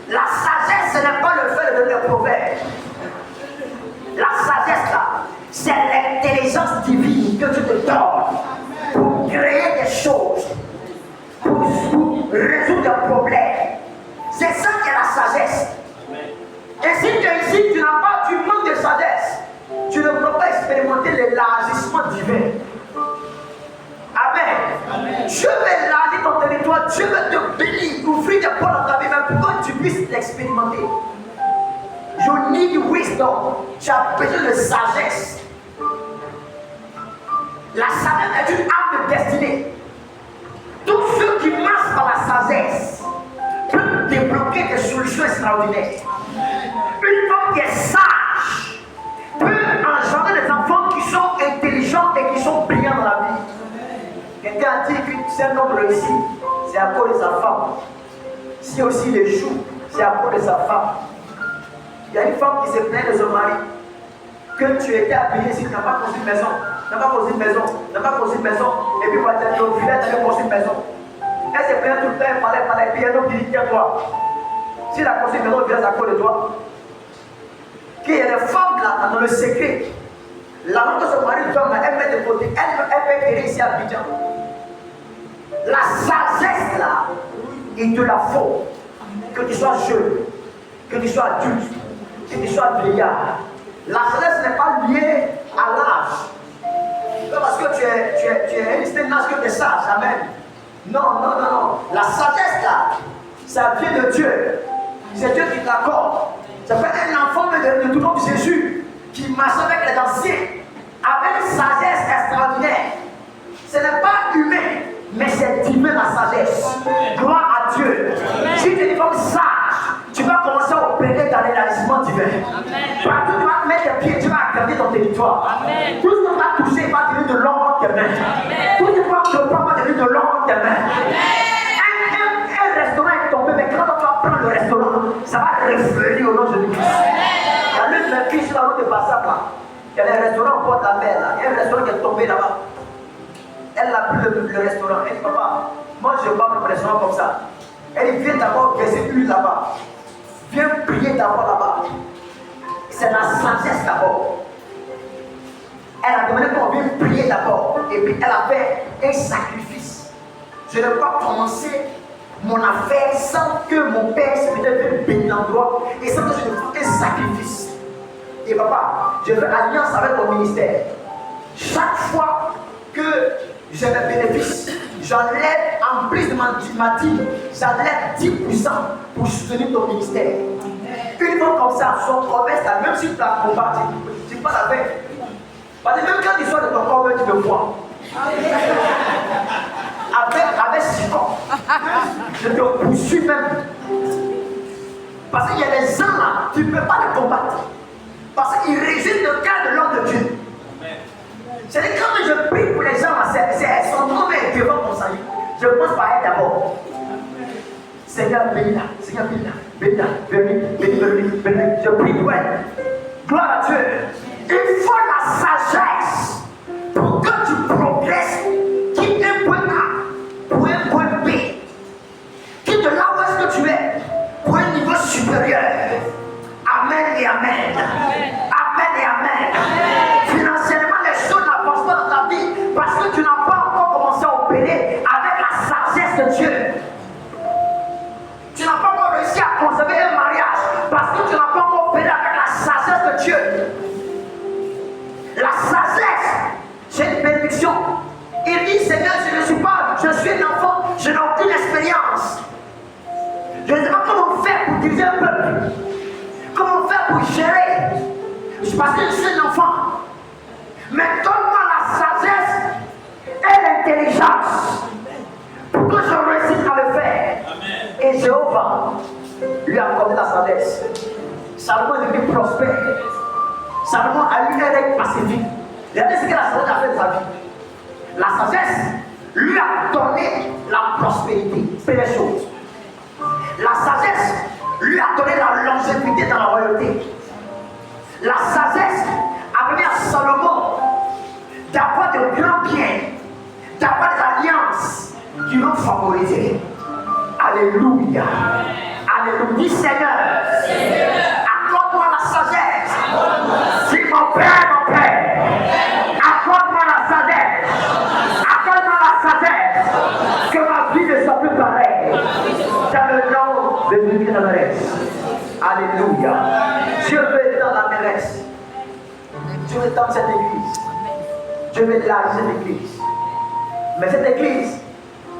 La sagesse, ce n'est pas le fait de donner le proverbe. La sagesse là, c'est l'intelligence divine que tu te donnes pour créer des choses, pour résoudre des problèmes. C'est ça qui est la sagesse. Et si tu es ici, tu n'as pas, tu manques de sagesse, tu ne peux pas expérimenter l'élargissement divin. Amen. Dieu veut élargir ton territoire, Dieu veut te bénir, ouvrir des portes dans ta vie, mais pour que tu puisses l'expérimenter. You need wisdom. Tu as besoin de sagesse. La sagesse est une arme de destinée. Tous ceux extraordinaire. Une femme qui est sage peut engendrer des enfants qui sont intelligents et qui sont brillants dans la vie. Quelqu'un a dit que c'est un homme réussi, c'est à cause de sa femme. Si aussi il échoue, c'est à cause de sa femme. Il y a une femme qui se plaint de son mari, que tu étais habillé si tu n'as pas construit une maison, tu n'as pas construit une maison, tu n'as pas construit une maison, et puis quand tu es au village, tu as construit une maison. Elle se plaint tout le temps, elle parlait, puis un homme qui dit, tiens-toi, s'il a construit une maison au village à cause de toi, qu'il y a des femmes là, dans le secret, l'amour de son mari, elle met de côté, elle peut guérir ici à Abidjan. La sagesse là, il te la faut. Que tu sois jeune, que tu sois adulte, que tu sois vieillard. La sagesse n'est pas liée à l'âge. Pas parce que tu es un âge que tu es sage, amen. Non. La sagesse là, ça vient de Dieu. C'est Dieu qui te l'accorde. Ça fait un enfant de tout nom de Jésus qui marche avec les anciens, avec une sagesse extraordinaire. Ce n'est pas humain, mais c'est divin la sagesse. Gloire à Dieu. Si tu es une femme sage, tu vas commencer à opérer dans l'élargissement divin. Partout tu vas mettre tes pieds, tu vas agrandir ton territoire. Tout ce que tu vas toucher va devenir de l'or entre tes mains. Tout ce que tu vas prendre va devenir de l'or entre tes mains. Un restaurant est tombé, mais quand tu vas prendre le restaurant, ça va refleurir au nom de Jésus-Christ. Il y a l'une de mes filles sur la route de Bassam là. Il y a des restaurants au bord de la mer là. Il y a un restaurant qui est tombé là-bas. Elle a pris le restaurant. Elle dit, papa, moi je ne vais pas me restaurant comme ça. Elle dit, viens d'abord verser l'huile là-bas. Viens prier d'abord là-bas. C'est la sagesse d'abord. Elle a demandé qu'on vienne prier d'abord. Et puis elle a fait un sacrifice. Je ne vais pas commencer mon affaire sans que mon père se mette bénir l'endroit et sans que je ne fasse un sacrifice. Et papa, je fais alliance avec mon ministère. Chaque fois que j'ai des bénéfices, j'enlève en plus de ma dîme, j'enlève 10% pour soutenir ton ministère. Une fois comme ça, son commerce, même si tu la combats, tu pas la paix. Parce que même quand tu sors de ton commerce, tu me vois. Avec 6 ans, je te poursuis même. Parce qu'il y a des gens là, tu ne peux pas les combattre. Parce qu'ils résident le cœur de l'homme de Dieu. C'est-à-dire quand je prie pour les gens, c'est son nom est devant mon salut. Je pense par elle d'abord. Seigneur, bénis-la, Seigneur, bénis-la, bénis-la. Je prie pour elle. Gloire à Dieu. Il faut la sagesse pour que tu progresses. Quitte un point A pour un point B. Quitte là où est-ce que tu es pour un niveau supérieur. Amen et amen. Amen et amen. Financièrement, les choses n'avancent pas dans ta vie parce que tu n'as pas encore commencé à opérer avec la sagesse de Dieu. Tu n'as pas encore réussi à conserver un mariage parce que tu n'as pas encore opéré avec la sagesse de Dieu. La sagesse, c'est une bénédiction. Il dit, Seigneur, je suis un enfant, je n'ai aucune expérience. Je ne sais pas comment faire pour diriger un peuple. Comment faire pour gérer. Parce que je suis un enfant. Mais donne-moi la sagesse et l'intelligence pour que je réussisse à le faire. Amen. Et Jéhovah lui a accordé la sagesse. Salomon est devenu prospère. Salomon a eu un règne pacifique. Regardez ce que la sagesse a fait de sa vie. La sagesse lui a donné la prospérité. Première chose. La sagesse lui a donné la longévité dans la royauté. La sagesse a permis à Salomon d'avoir de grands biens, d'avoir des alliances qui l'ont favorisé. Alléluia. Alléluia. Dis Seigneur, accorde-moi la sagesse. Si mon Père, accorde-moi la sagesse. Accorde-moi la sagesse. Que ma vie ne soit plus pareille. Dans le nom de Jésus de Nazareth. Alléluia. Dieu veut dans la mairesse. Dieu veut dans cette église. Dieu veut élargir cette église. Mais cette église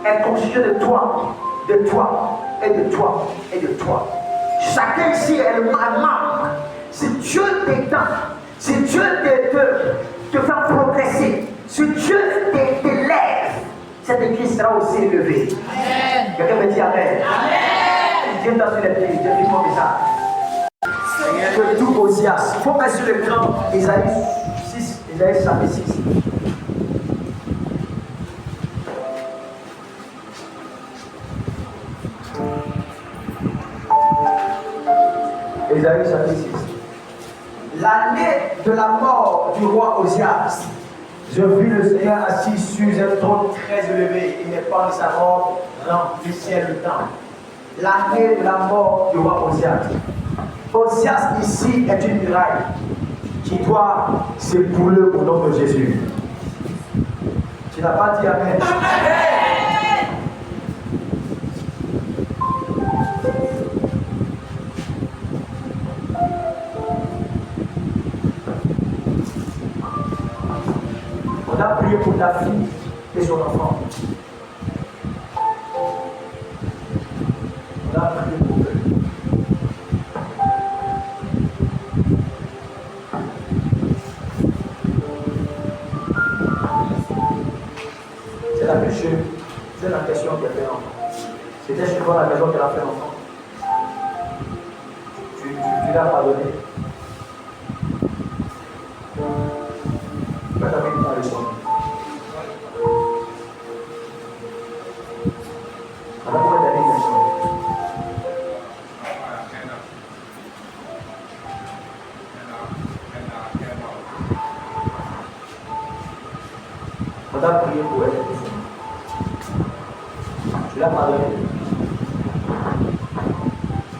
est constituée de toi, de toi, et de toi, et de toi. Chacun ici est un membre. Si Dieu t'étend, si Dieu te fait progresser, si Dieu t'élève, cette église sera aussi élevée. Quelqu'un me dit Amen. Amen. Tiens-toi sur les pieds, Dieu dit comme ça. Que tout Osias. Il faut mettre sur l'écran Isaïe 6, Isaïe chapitre 6. Isaïe chapitre 6. L'année de la mort du roi Osias, je vis le Seigneur assis sur un trône très élevé. Il n'est pas de sa mort, remplissait le temps. L'année de la mort du roi Osias. Osias ici est une muraille qui doit s'ébouler au nom de Jésus. Tu n'as pas dit Amen. On a prié pour ta fille et son enfant. On a prié pour eux. C'est la plus chère. C'est la question qu'elle fait l'enfant. C'était souvent la raison qu'elle a fait l'enfant. Tu l'as pardonné. Tu vas t'amener dans les soins. Alors, pourquoi t'as dit une question? On a prié pour elle. Tu l'as pardonné.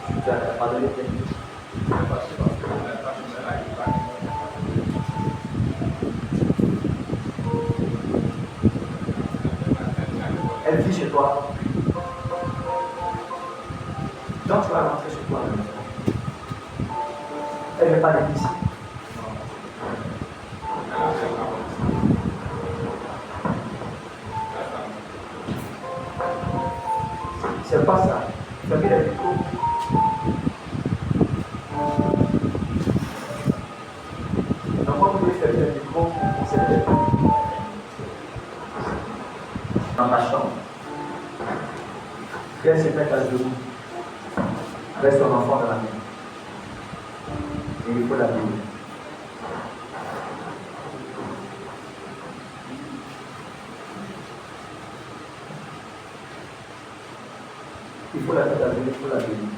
Tu l'as pardonné. Elle vit chez toi. Donc tu vas rentrer chez toi. Elle ne veut pas l'église. C'est pas ça. Tu as mis les micros. Donc, quand vous voulez faire le micro, c'est le dans ma chambre. Viens se mettre à genoux. Avec son enfant dans la main. Et il faut la bénir. Il faut la mettre à genoux, il faut la bénir.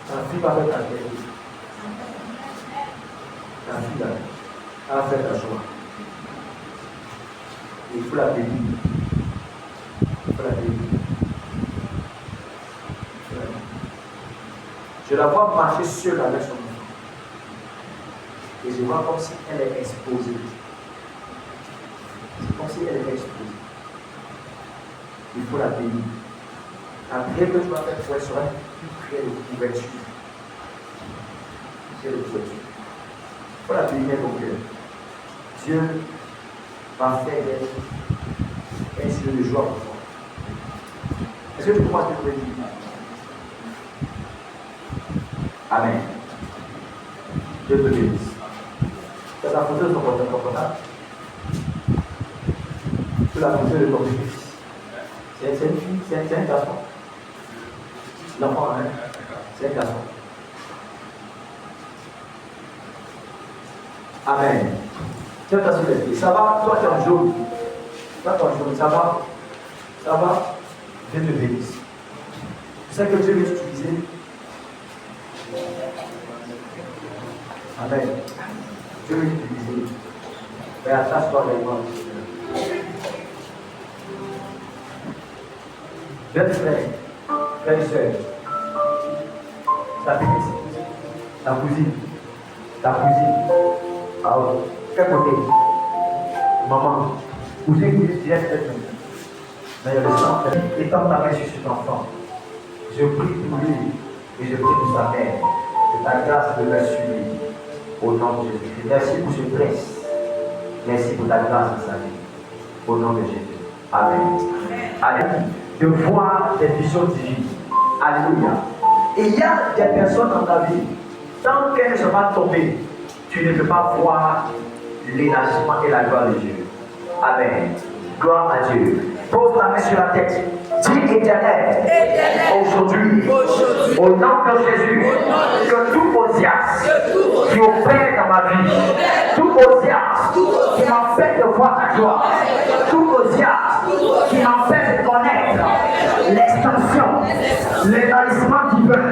La fille va mettre à genoux. La fille va faire la joie. Il faut la bénir. Il faut la bénir. Je la vois marcher seule avec son enfant. Et je vois comme si elle est exposée. C'est comme si elle est exposée. Il faut la bénir. La prière que tu vas faire pour elle sera une prière de couverture. Prière de couverture. Il faut la bénir ton cœur. Dieu va faire d'elle un signe de joie pour toi. Est-ce que tu crois ce que je veux dire? Amen. Dieu te bénisse. Tu as la photo de ton confortable. Tu as la photo de ton fils. C'est une fille, c'est un garçon. L'enfant, hein? C'est un garçon. Amen. Tiens-toi sur les pieds. Ça va? Toi, tu es en jaune. Toi, tu es en jaune. Ça va? Ça va? Dieu te bénisse. Tu sais que Dieu veut t'utiliser. Amen. Dieu veut t'utiliser. Mais attache-toi avec moi. Viens te frère. Frère et soeur. Ta petite. Ta cousine. Ta cousine. Ah ouais. Quel côté? Maman. Cousine, cousine, tu es peut-être même. Mais le sang, étends ta main sur cet enfant. Je prie pour lui et je prie pour sa mère. Que ta grâce de la suivre. Au nom de Jésus. Merci pour ce prince. Merci pour ta grâce de sa vie. Au nom de Jésus. Amen. Amen. De voir des visions divines. Alléluia. Et il y a des personnes dans ta vie, tant qu'elles ne sont pas tombées, tu ne peux pas voir l'élargissement et la gloire de Dieu. Amen. Gloire à Dieu. Pose ta main sur la tête. Dis Éternel, aujourd'hui, au nom de Jésus, que tout Osias qui opère dans ma vie, tout Osias qui m'empêche de voir ta gloire, tout Osias qui m'empêche de connaître l'extension, l'élargissement divin,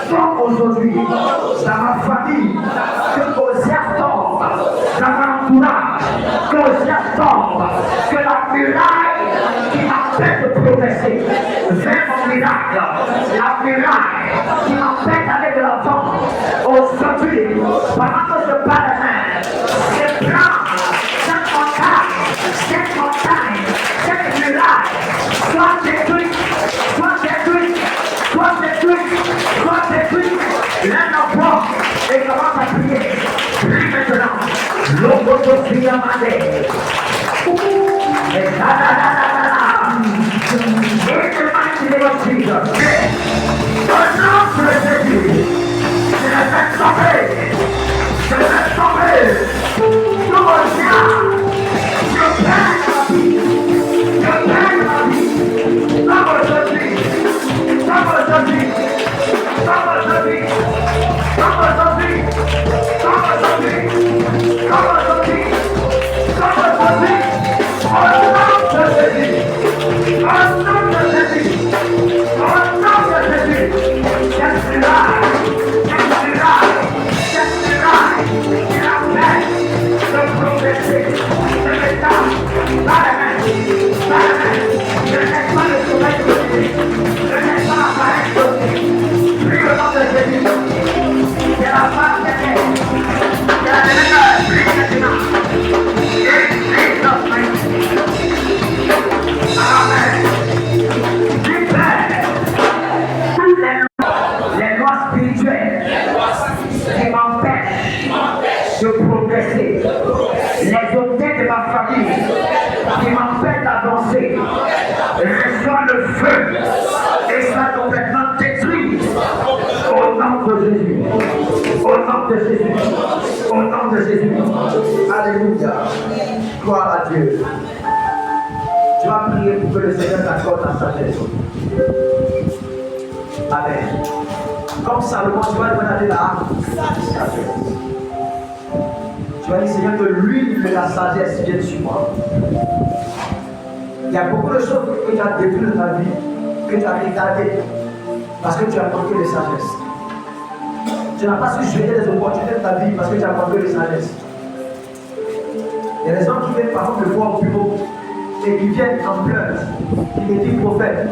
tombe aujourd'hui dans ma famille, que Osias tombe dans mon entourage, que Osias tombe, que la muraille qui m'empêche de progresser vers mon miracle, la muraille qui m'empêche d'aller de l'avant, aujourd'hui, pendant que je parle de main, je prends cette montagne, cette muraille, soit détruite, soit détruite, soit détruite, soit détruite, l'un d'enfant, et commence à prier. Prie maintenant. L'Ogotophie Amade. Et the mighty name of Jesus. Au nom de Jésus, je les fais tomber. Je les fais tomber. Tout mon chien, je perds ma vie. Je perds ma vie. Comme aujourd'hui. Comme aujourd'hui. Comme aujourd'hui. Comme aujourd'hui. Comme aujourd'hui. Comme aujourd'hui. Comme aujourd'hui. Au nom de Jésus. Au nom de Jésus. Au nom de Jésus. Qu'est-ce que là? Qu'est-ce que là? Qu'est-ce que là? Il a fait de progresser. De l'état. Par la main. Par la main. Je ne laisse pas le sommeil de Jésus. Je ne laisse pas la paresse de Jésus. Prie le nom de Jésus. C'est la face de Dieu. C'est la délivrance. Prie maintenant. Amen. Du Père, toutes les lois spirituelles qui m'empêchent de progresser, les hôtels de ma famille qui m'empêchent d'avancer, reçois le feu et sois complètement détruit au nom de Jésus. Au nom de Jésus. Au nom de Jésus. Alléluia. Gloire à Dieu. Tu vas prier pour que le Seigneur t'accorde la sagesse. Amen. Comme Salomon, tu vas demander la sagesse. Tu vas dire, Seigneur, que l'huile de la sagesse vienne sur moi. Il y a beaucoup de choses que tu as détruites dans ta vie, que tu as regardées, parce que tu as manqué de sagesse. Tu n'as pas su gérer les opportunités de ta vie parce que tu as manqué de sagesse. Il y a des gens qui viennent par exemple me voir au bureau et qui viennent en pleurs, qui me disent prophète,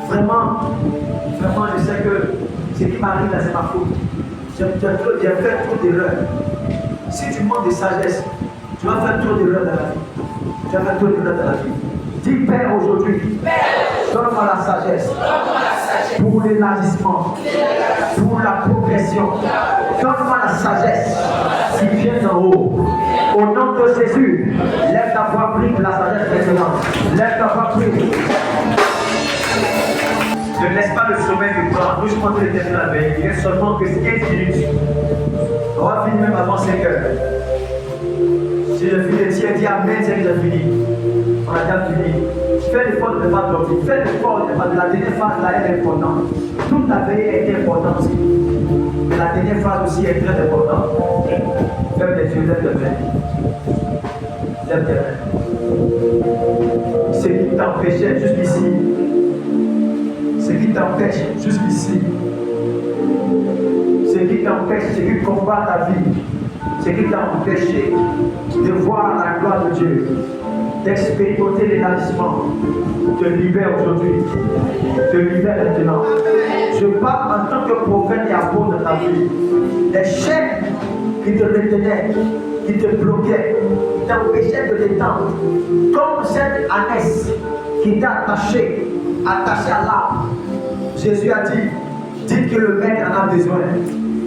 vraiment, je sais que ce qui m'arrive là c'est ma faute. J'ai fait trop d'erreurs. Si tu manques de sagesse, tu vas faire trop d'erreurs dans la vie. Tu vas faire trop d'erreurs dans la vie. Dis Père aujourd'hui, donne-moi la sagesse pour l'élargissement, pour la progression. Donne-moi la sagesse qui vient d'en haut. Au nom de Jésus, lève ta voix, prie pour la sagesse maintenant. Lève ta voix, prie. Ne laisse pas le sommeil nous prendre. Nous, je pense que l'éternel la veille. Il reste seulement que 15 minutes. On va finir même avant 5 heures. Si je finis le ciel, dis Amen, c'est que j'ai fini. On a déjà fini. Fais l'effort de ne pas dormir. Fais l'effort de la dernière phase là est importante. Toute la veille est importante. Mais la dernière phase aussi est très importante. Ferme les yeux, lève tes mains. Lève tes mains. Ce qui t'empêchait jusqu'ici. Ce qui t'empêche jusqu'ici. Ce qui t'empêche, ce qui combat ta vie. Ce qui t'a empêché de voir la gloire de Dieu, d'expérimenter l'élargissement, te libère aujourd'hui, te libère maintenant. Je parle en tant que prophète et apôtre de ta vie. Les chaînes qui te retenaient, qui te bloquaient, qui t'empêchaient de l'étendre, comme cette ânesse qui t'a attaché à l'arbre. Jésus a dit, dites que le maître en a besoin.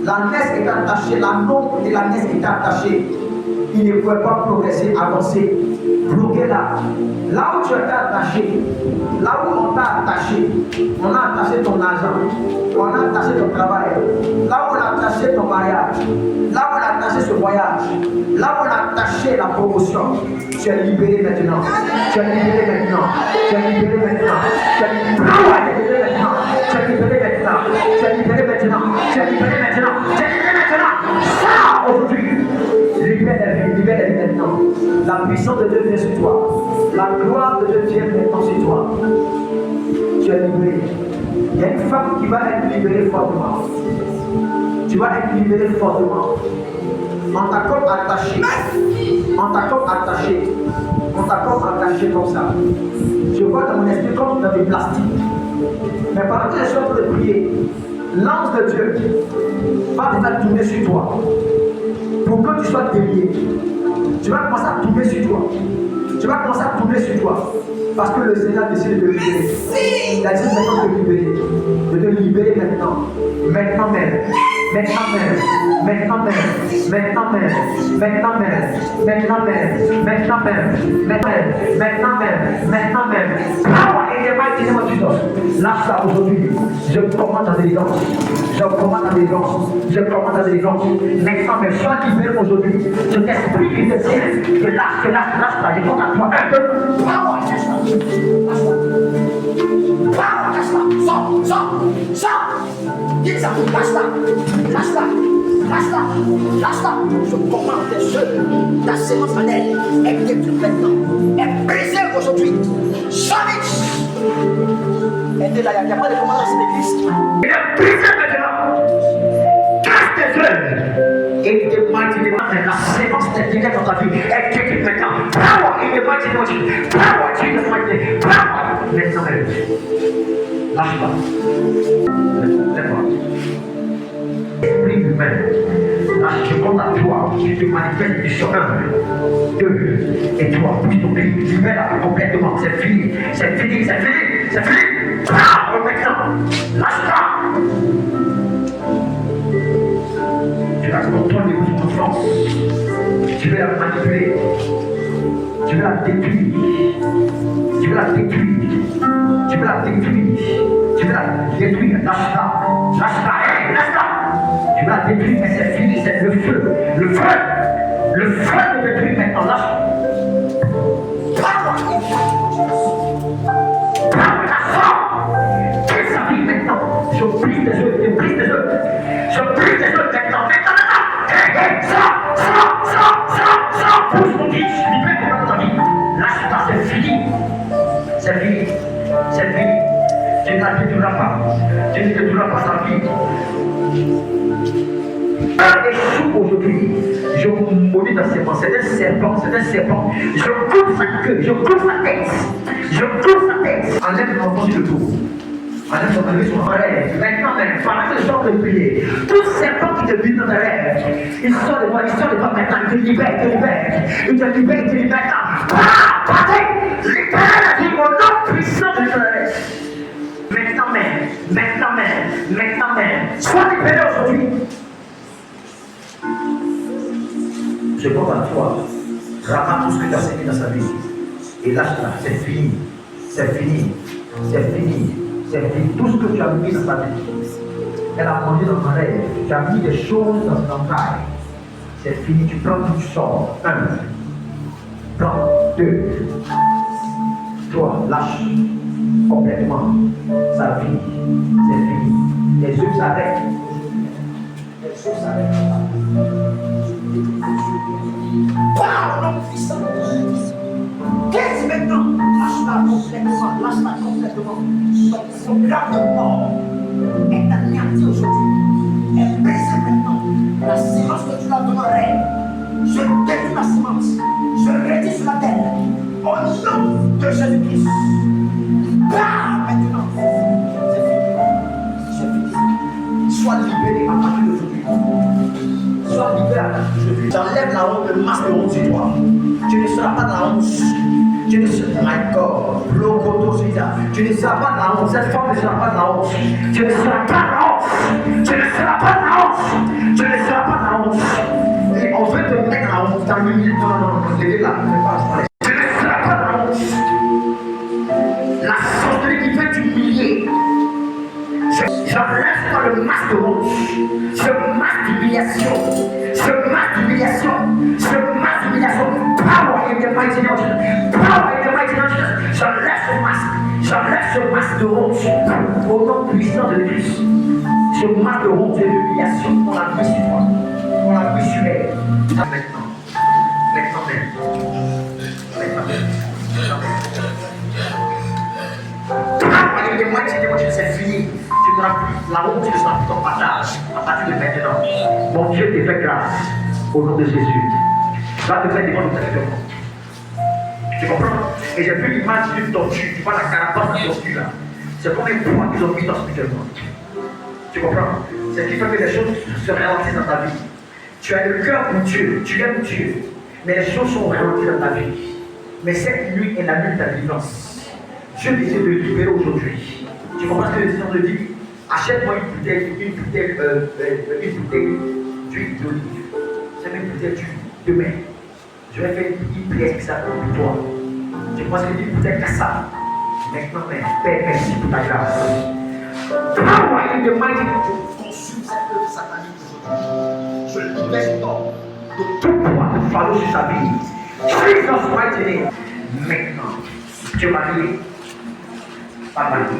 L'ânesse est attachée, l'anneau de l'ânesse est attaché. Il ne pouvait pas progresser, avancer. bloqué là. Là où tu étais attaché, là où on t'a attaché, on a attaché ton argent, on a attaché ton travail, là où on a attaché ton mariage, là où on a attaché ce voyage, là où on a attaché la promotion. Tu es libéré maintenant. Tu es libéré maintenant. Tu es libéré maintenant. Tu es libéré maintenant. Tu es libéré maintenant. Tu es libéré maintenant. Tu es libéré maintenant. Tu es libéré maintenant. Ça aujourd'hui. Libère la vie maintenant. La puissance de Dieu vient sur toi. La gloire de Dieu vient maintenant sur toi. Tu es libéré. Il y a une femme qui va être libérée fortement. Tu vas être libéré fortement. On t'a comme attaché. On t'a comme attaché. On t'a comme attaché comme ça. Je vois dans mon esprit comme dans des plastiques. Mais pendant que je suis en train de prier, l'ange de Dieu va déjà tourner sur toi. Pour que tu sois délié. Tu vas commencer à tourner sur toi. Tu vas commencer à tourner sur toi. Parce que le Seigneur décide de te libérer. Il a décidé maintenant de te libérer. De te libérer maintenant. Maintenant même. Maintenant même. Maintenant même. Maintenant même. Maintenant même. Maintenant même. Maintenant même. Maintenant même. Maintenant même. Power in the mighty name of Jesus. Lâche ça aujourd'hui. Je commande ta délivrance. Je commande ta délivrance. Je commande ta délivrance. Maintenant même. Sois libéré aujourd'hui. Je t'esprit qui te tient. Je lâche ça. Je compte à toi. Un peu. Power, lâche ça. Power, lâche ça. Sors. Dis ça. Lâche ça. Je commande tes œufs, ta sémence en elle est détruite maintenant, est brisée aujourd'hui. Jamais. Aidez-la, il n'y a pas de commandant dans cette église. Il est brisé maintenant. Casse tes œufs. Et de mighty name, la sémence d'intérêt dans ta vie est détruite maintenant. Power in the mighty name of Jesus. Power in the mighty name. Power. Maintenant même. Lâche pas. Lève-toi. Esprit humain, là je compte à toi, tu te manifestes sur 1, 2 et 3, puis ton pays, libère complètement, c'est fini. Ah, maintenant, lâche pas. Tu vas contrôler ton enfance, tu vas la manipuler, tu vas la détruire, lâche ça. Tu vas détruire, mais c'est fini, c'est le feu. Le feu te détruit maintenant. Lâche. Quelle sa vie maintenant. Je brise tes œufs. Maintenant. Ça. Pousse ton fils, libère complètement ta vie. Lâche pas, c'est fini. Tu ne la détruiras pas sa vie. Échoue aujourd'hui. Je vous maudis dans ses mains. C'est un serpent. Je coupe sa queue, je coupe sa tête. Enlève l'enfant du tout. Enlève son rêve. Maintenant même, pendant que je suis en train de prier, tout serpent qui te vit dans tes rêves, il sort de toi maintenant. Il te libère. Il te libère maintenant. Partez! Libère la vie au nom puissant de Jésus. Maintenant même. Sois libéré aujourd'hui. Je compte à toi. Ramasse tout ce que tu as sémé dans sa vie. Et lâche-la. C'est fini. Tout ce que tu as mis dans ta vie. Elle a mangé dans ton rêve. Tu as mis des choses dans ton entraille. C'est fini. Tu prends, tu sors. 1. Prends. 2. 3. Lâche. Complètement. Ça vie. C'est fini. Les yeux s'arrêtent. Wow, non puissant. Qu'est-ce maintenant? Lâche-la complètement. Son grappe de mort est anéanti aujourd'hui. Est brisée maintenant. La sémence que tu l'as donnerais, je détruis la sémence. Je rédis sur la terre. Au nom de Jésus-Christ. Maintenant. C'est fini. Sois libéré à partir d'aujourd'hui. Sois libéré à partir d'aujourd'hui. J'enlève la honte, le masque de honte sur toi. Tu ne seras pas dans la honte. Tu ne seras pas, my God, tu ne seras pas dans la honte. Cette femme ne sera pas dans la honte. Tu ne seras pas dans la honte. Et on veut te mettre dans la honte. Non, tu ne seras Je masse d'humiliation. Je masse d'humiliation. Je masse d'humiliation. Power in the mighty name of Jesus. Power in the mighty name of Jesus. J'enlève ce masque. J'enlève ce masque de honte. Au nom puissant de Christ. Ce masque de honte et d'humiliation. On l'a mis sur moi. On l'a mis sur elle. Maintenant. Maintenant même. Maintenant même. Power in the mighty name of Jesus. C'est fini. Tu n'auras plus la honte, tu ne seras plus ton partage. À partir de maintenant. Mon Dieu te fait grâce. Au nom de Jésus. Va te faire devant le traitement. Tu comprends? Et j'ai vu l'image d'une tortue. Tu vois la carapace de la tortue là. C'est comme un poids qu'ils ont mis dans spirituellement. Tu comprends? C'est ce qui fait que les choses se ralentissent dans ta vie. Tu as le cœur pour Dieu, tu aimes Dieu, mais les choses sont ralenties dans ta vie. Mais cette nuit est la nuit de ta délivrance. Dieu décide de libérer aujourd'hui. Tu comprends ce que le Seigneur te dit? Achète-moi une bouteille d'huile d'olive. C'est une bouteille d'huile. Demain, je vais faire une prière spéciale pour toi. Tu penses que une bouteille qu'à ça. Maintenant, Père, merci pour ta grâce. Power in the mighty name. Je consume cette œuvre satanique aujourd'hui. Je libère ton de tout poids de fardeau sur sa vie. Jesus mighty name. Maintenant, tu vas marié. Pas marié.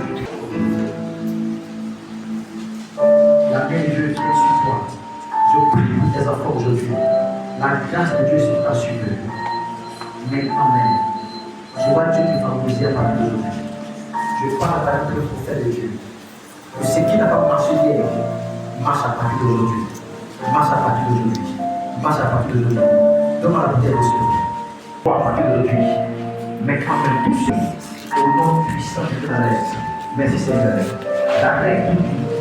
La main de Dieu est sur toi. Je prie pour tes enfants aujourd'hui. La grâce de Dieu sera sur eux. Maintenant même. Je vois Dieu te favoriser à partir d'aujourd'hui. Je parle avec le prophète de Dieu. Ce qui n'a pas marché hier, marche à partir d'aujourd'hui. Marche à partir d'aujourd'hui. Marche à partir d'aujourd'hui. Donne-moi la bouteille de ce à partir d'aujourd'hui. Mais quand même, tout ce au nom puissant de Nazareth. Merci Seigneur. J'arrête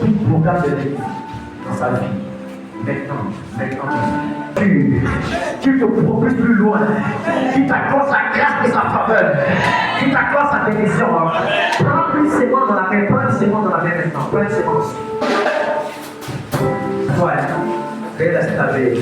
tout programme de l'ennemi dans sa vie. Maintenant. Tu te propulses plus loin. Tu t'accordes sa grâce et sa faveur. Tu t'accordes sa bénédiction. Prends une seconde dans la main. Prends une seconde dans la main maintenant. Prends une seconde. Ouais. Reste ta vie.